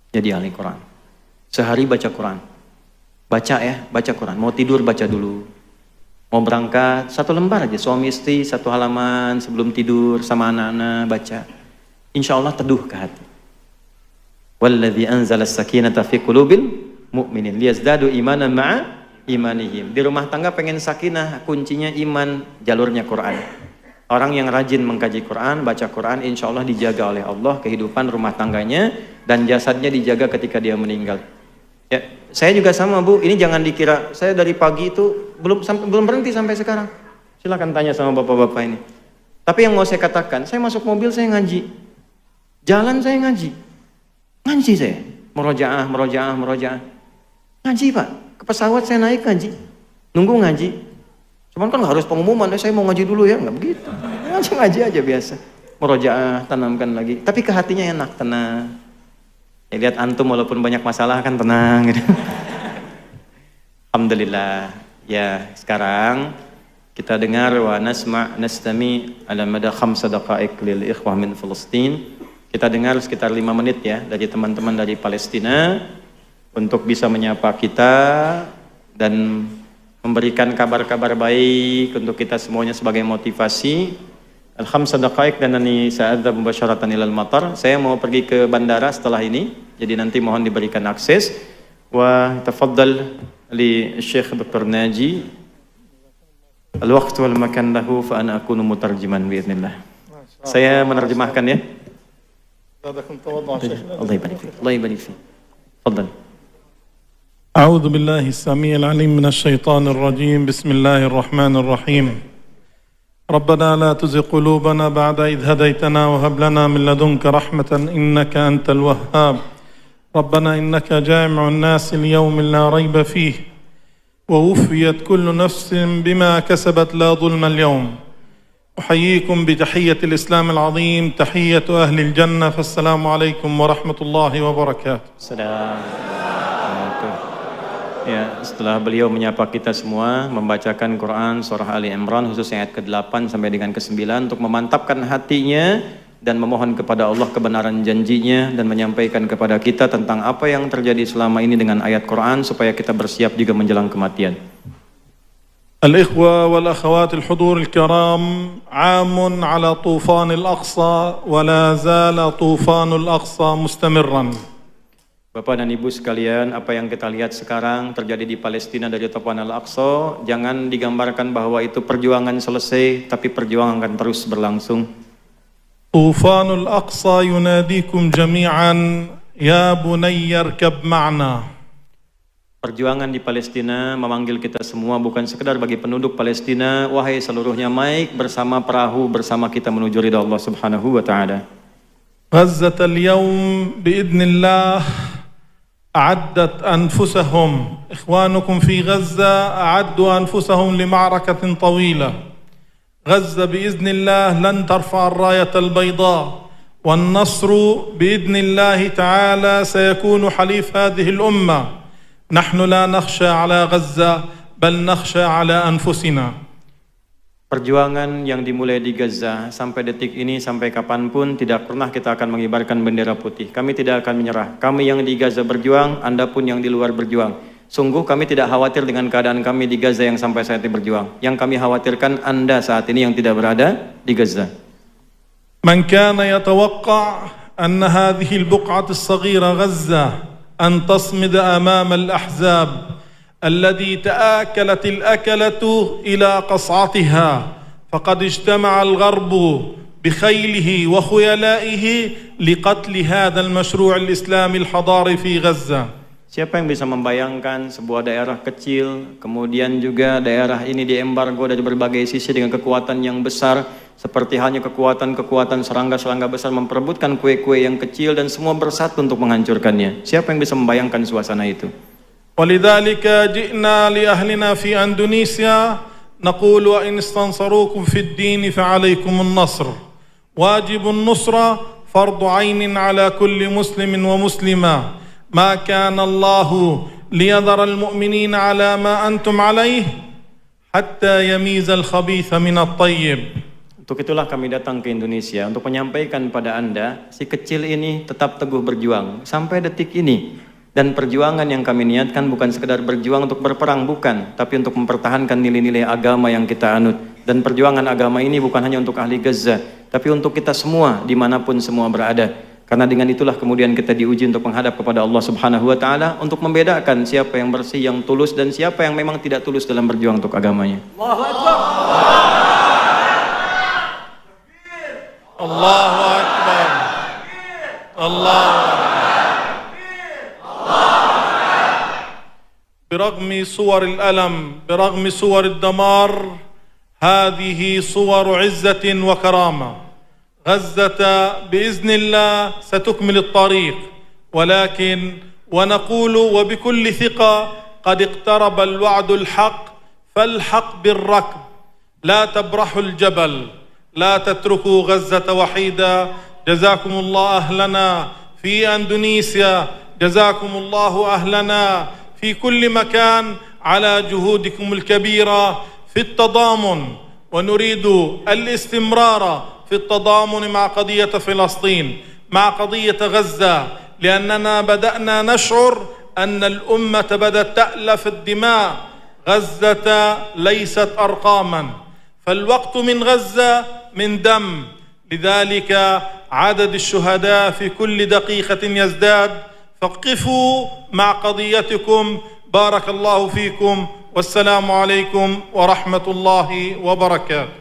Jadi ahli Quran. Sehari baca Quran. Baca ya, baca Quran. Mau tidur baca dulu. Mau berangkat 1 lembar aja, suami istri 1 halaman sebelum tidur sama anak-anak baca. Insya Allah teduh ke hati. Walladzi anzala as-sakinata fi qulubil mu'minin liyazdadu imanan ma'a imanihim. Di rumah tangga pengen sakinah, kuncinya iman, jalurnya Quran. Orang yang rajin mengkaji Quran, baca Quran, insya Allah dijaga oleh Allah kehidupan rumah tangganya dan jasadnya dijaga ketika dia meninggal. Ya, saya juga sama Bu, ini jangan dikira saya dari pagi itu belum berhenti sampai sekarang. Silakan tanya sama bapak-bapak ini. Tapi yang mau saya katakan, saya masuk mobil saya ngaji, jalan saya ngaji saya, merojaah, ngaji Pak. Ke pesawat saya naik ngaji, nunggu ngaji. Cuman kan nggak harus pengumuman, saya mau ngaji dulu ya, nggak begitu. Ngaji aja biasa, merojaah, tanamkan lagi. Tapi ke hatinya enak, tenang. Ya, lihat antum walaupun banyak masalah kan tenang gitu. Alhamdulillah. Ya, sekarang kita dengar wa nastami ala mada 5 daqaiq lil ikhwah min Palestin. Kita dengar sekitar 5 menit ya dari teman-teman dari Palestina untuk bisa menyapa kita dan memberikan kabar-kabar baik untuk kita semuanya sebagai motivasi. Al-5 daqaiq dan nani sa'adza mubasyaratan ilal matar. Saya mau pergi ke bandara setelah ini, jadi nanti mohon diberikan akses. Wa tafaddal li Syekh Dr. Naji al-waqt wal makan lahu fa ana akunu mutarjiman biiznillah. Saya menerjemahkan ya. Allah ibarik fik. Allah ibarik fik. Tafadhal. أعوذ بالله السميع العليم من الشيطان الرجيم بسم الله الرحمن الرحيم ربنا لا تزغ قلوبنا بعد إذ هديتنا وهب لنا من لدنك رحمة إنك أنت الوهاب ربنا إنك جامع الناس ليوم لا ريب فيه ووفيت كل نفس بما كسبت لا ظلم اليوم أحييكم بتحية الإسلام العظيم تحية أهل الجنة فالسلام عليكم ورحمة الله وبركاته. Ya, setelah beliau menyapa kita semua, membacakan Quran surah Ali Imran khusus ayat ke-8 sampai dengan ke-9 untuk memantapkan hatinya dan memohon kepada Allah kebenaran janjinya dan menyampaikan kepada kita tentang apa yang terjadi selama ini dengan ayat Quran supaya kita bersiap juga menjelang kematian. الإخوة والأخوات الحضور الكرام عام على طوفان الأقصى ولا زال طوفان الأقصى مستمرا. Bapak dan Ibu sekalian, apa yang kita lihat sekarang terjadi di Palestina dari Tufan Al-Aqsa, jangan digambarkan bahwa itu perjuangan selesai, tapi perjuangan akan terus berlangsung. طوفان الأقصى يناديكم جميعا يا بني اركب معنا. Perjuangan di Palestina memanggil kita semua, bukan sekedar bagi penduduk Palestina, wahai seluruhnya, naik bersama perahu bersama kita menuju ridha Allah Subhanahu wa taala. غزة اليوم بإذن الله أعدت أنفسهم إخوانكم في غزة أعدوا أنفسهم لمعركة طويلة. غزة بإذن الله لن ترفع الراية البيضاء والنصر بإذن الله تعالى سيكون حليف هذه الأمة. نحن لا نخشى على غزة بل نخشى على أنفسنا. Perjuangan yang dimulai di Gaza sampai detik ini, sampai kapanpun tidak pernah kita akan mengibarkan bendera putih. Kami tidak akan menyerah. Kami yang di Gaza berjuang, Anda pun yang di luar berjuang. Sungguh kami tidak khawatir dengan keadaan kami di Gaza yang sampai saat ini berjuang. Yang kami khawatirkan Anda saat ini yang tidak berada di Gaza. من كان يتوقع أن هذه البقعة الصغيرة غزة أن تصمد أمام الأحزاب الذي تآكلت الأكلة إلى قصعتها فقد اجتمع الغرب بخيله وخيلائه لقتل هذا المشروع الإسلامي الحضاري في غزة. Siapa yang bisa membayangkan sebuah daerah kecil, kemudian juga daerah ini diembargo dari berbagai sisi dengan kekuatan yang besar, seperti halnya kekuatan-kekuatan serangga-serangga besar memperebutkan kue-kue yang kecil dan semua bersatu untuk menghancurkannya. Siapa yang bisa membayangkan suasana itu? ولذلك جئنا لأهلنا في أندونيسيا نقول وإن استنصروكم في الدين فعليكم النصر واجب النصرة فرض عين على كل مسلم ومسلمة ما كان الله ليذر المؤمنين على ما أنتم عليه حتى يميز الخبيث من الطيب. Untuk itulah kami datang ke Indonesia untuk menyampaikan pada Anda, si kecil ini tetap teguh berjuang sampai detik ini. Dan perjuangan yang kami niatkan bukan sekedar berjuang untuk berperang, bukan, tapi untuk mempertahankan nilai-nilai agama yang kita anut. Dan perjuangan agama ini bukan hanya untuk ahli Gaza, tapi untuk kita semua, dimanapun semua berada. Karena dengan itulah kemudian kita diuji untuk menghadap kepada Allah Subhanahu wa Ta'ala, untuk membedakan siapa yang bersih, yang tulus, dan siapa yang memang tidak tulus dalam berjuang untuk agamanya. Allahu Akbar. Allahu Akbar. Allahu Akbar. برغم صور الألم برغم صور الدمار هذه صور عزة وكرامة. غزة بإذن الله ستكمل الطريق ولكن ونقول وبكل ثقة قد اقترب الوعد الحق فالحق بالركب لا تبرحوا الجبل لا تتركوا غزة وحيدة. جزاكم الله أهلنا في أندونيسيا جزاكم الله أهلنا في كل مكان على جهودكم الكبيرة في التضامن ونريد الاستمرار في التضامن مع قضية فلسطين مع قضية غزة لأننا بدأنا نشعر أن الأمة بدأت تألف الدماء. غزة ليست أرقاما فالوقت من غزة من دم لذلك عدد الشهداء في كل دقيقة يزداد فقفوا مع قضيتكم بارك الله فيكم والسلام عليكم ورحمة الله وبركاته.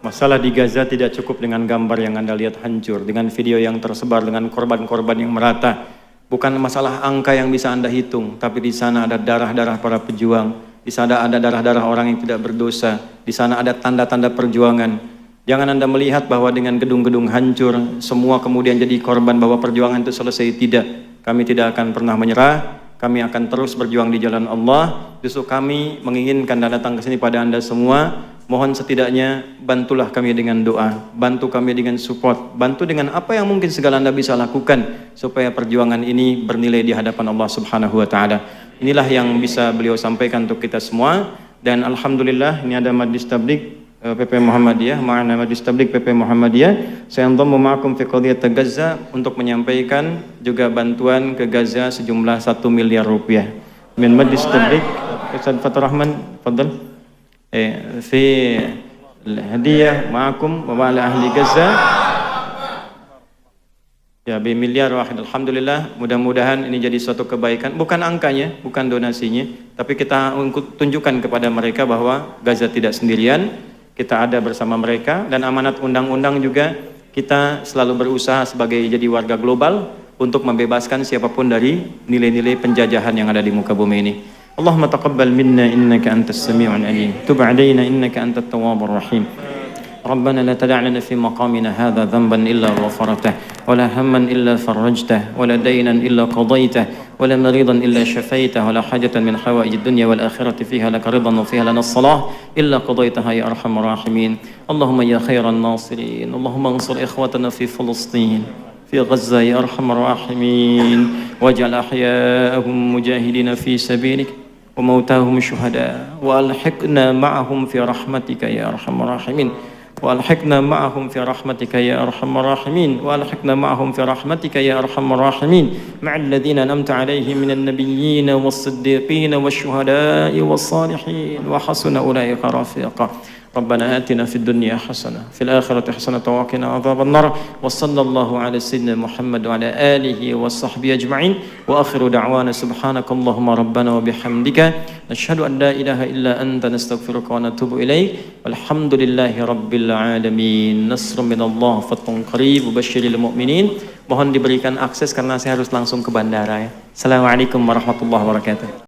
Masalah di Gaza tidak cukup dengan gambar yang Anda lihat hancur, dengan video yang tersebar, dengan korban-korban yang merata. Bukan masalah angka yang bisa Anda hitung, tapi di sana ada darah-darah para pejuang, di sana ada darah-darah orang yang tidak berdosa, di sana ada tanda-tanda perjuangan. Jangan Anda melihat bahwa dengan gedung-gedung hancur, semua kemudian jadi korban bahwa perjuangan itu selesai. Tidak. Kami tidak akan pernah menyerah. Kami akan terus berjuang di jalan Allah. Justru kami menginginkan dan datang ke sini pada Anda semua. Mohon setidaknya bantulah kami dengan doa. Bantu kami dengan support. Bantu dengan apa yang mungkin segala Anda bisa lakukan. Supaya perjuangan ini bernilai di hadapan Allah Subhanahu wa Ta'ala. Inilah yang bisa beliau sampaikan untuk kita semua. Dan Alhamdulillah ini ada Majlis Tabligh PP Muhammadiyah, ma'ana Majlis Tabligh PP Muhammadiyah. Saya andamu ma'akum fi qadiyat Gaza untuk menyampaikan juga bantuan ke Gaza sejumlah 1 miliar rupiah. Min Majlis Tabligh Ustaz Fatur Rahman, fadhal. Fi hadiyah ma'akum wa ma'ala ahli Gaza. Ya, miliar wahid. Alhamdulillah, mudah-mudahan ini jadi suatu kebaikan. Bukan angkanya, bukan donasinya, tapi kita tunjukkan kepada mereka bahwa Gaza tidak sendirian. Kita ada bersama mereka, dan amanat undang-undang juga kita selalu berusaha sebagai jadi warga global untuk membebaskan siapapun dari nilai-nilai penjajahan yang ada di muka bumi ini. Allahumma taqabbal minna innaka antas sami'un alim. Tub 'alaina innaka antat tawwabur rahim. ربنا لا تدع لنا في مقامنا هذا ذنبا إلا غفرته ولا هما إلا فرجته ولا دينا إلا قضيته ولا مريضا إلا شفيته ولا حاجة من حوائج الدنيا والآخرة فيها لك رضا وفيها لنا الصلاة إلا قضيتها يا أرحم الراحمين. اللهم يا خير الناصرين اللهم انصر إخوتنا في فلسطين في غزة يا أرحم الراحمين واجعل أحياءهم مجاهدين في سبيلك وموتاهم شهداء وألحقنا معهم في رحمتك يا أرحم الراحمين. وألحقنا معهم في رحمتك يا أرحم الراحمين وألحقنا معهم في رحمتك يا أرحم الراحمين مع الذين أنعمت عليهم من النبيين والصديقين والشهداء والصالحين وحسن أولئك رفيقا ربنا آتنا في الدنيا حسنة في الآخرة حسنة وقنا عذاب النار وصلى الله على سيدنا محمد وعلى آله وصحبه أجمعين وآخر دعوانا سبحانك اللهم ربنا وبحمدك نشهد أن لا إله إلا أنت نستغفرك ونتوب إليك والحمد لله رب العالمين نصر من الله فتح قريب وبشر المؤمنين. Mohon diberikan akses karena saya harus langsung ke bandara ya. Assalamualaikum warahmatullahi wabarakatuh.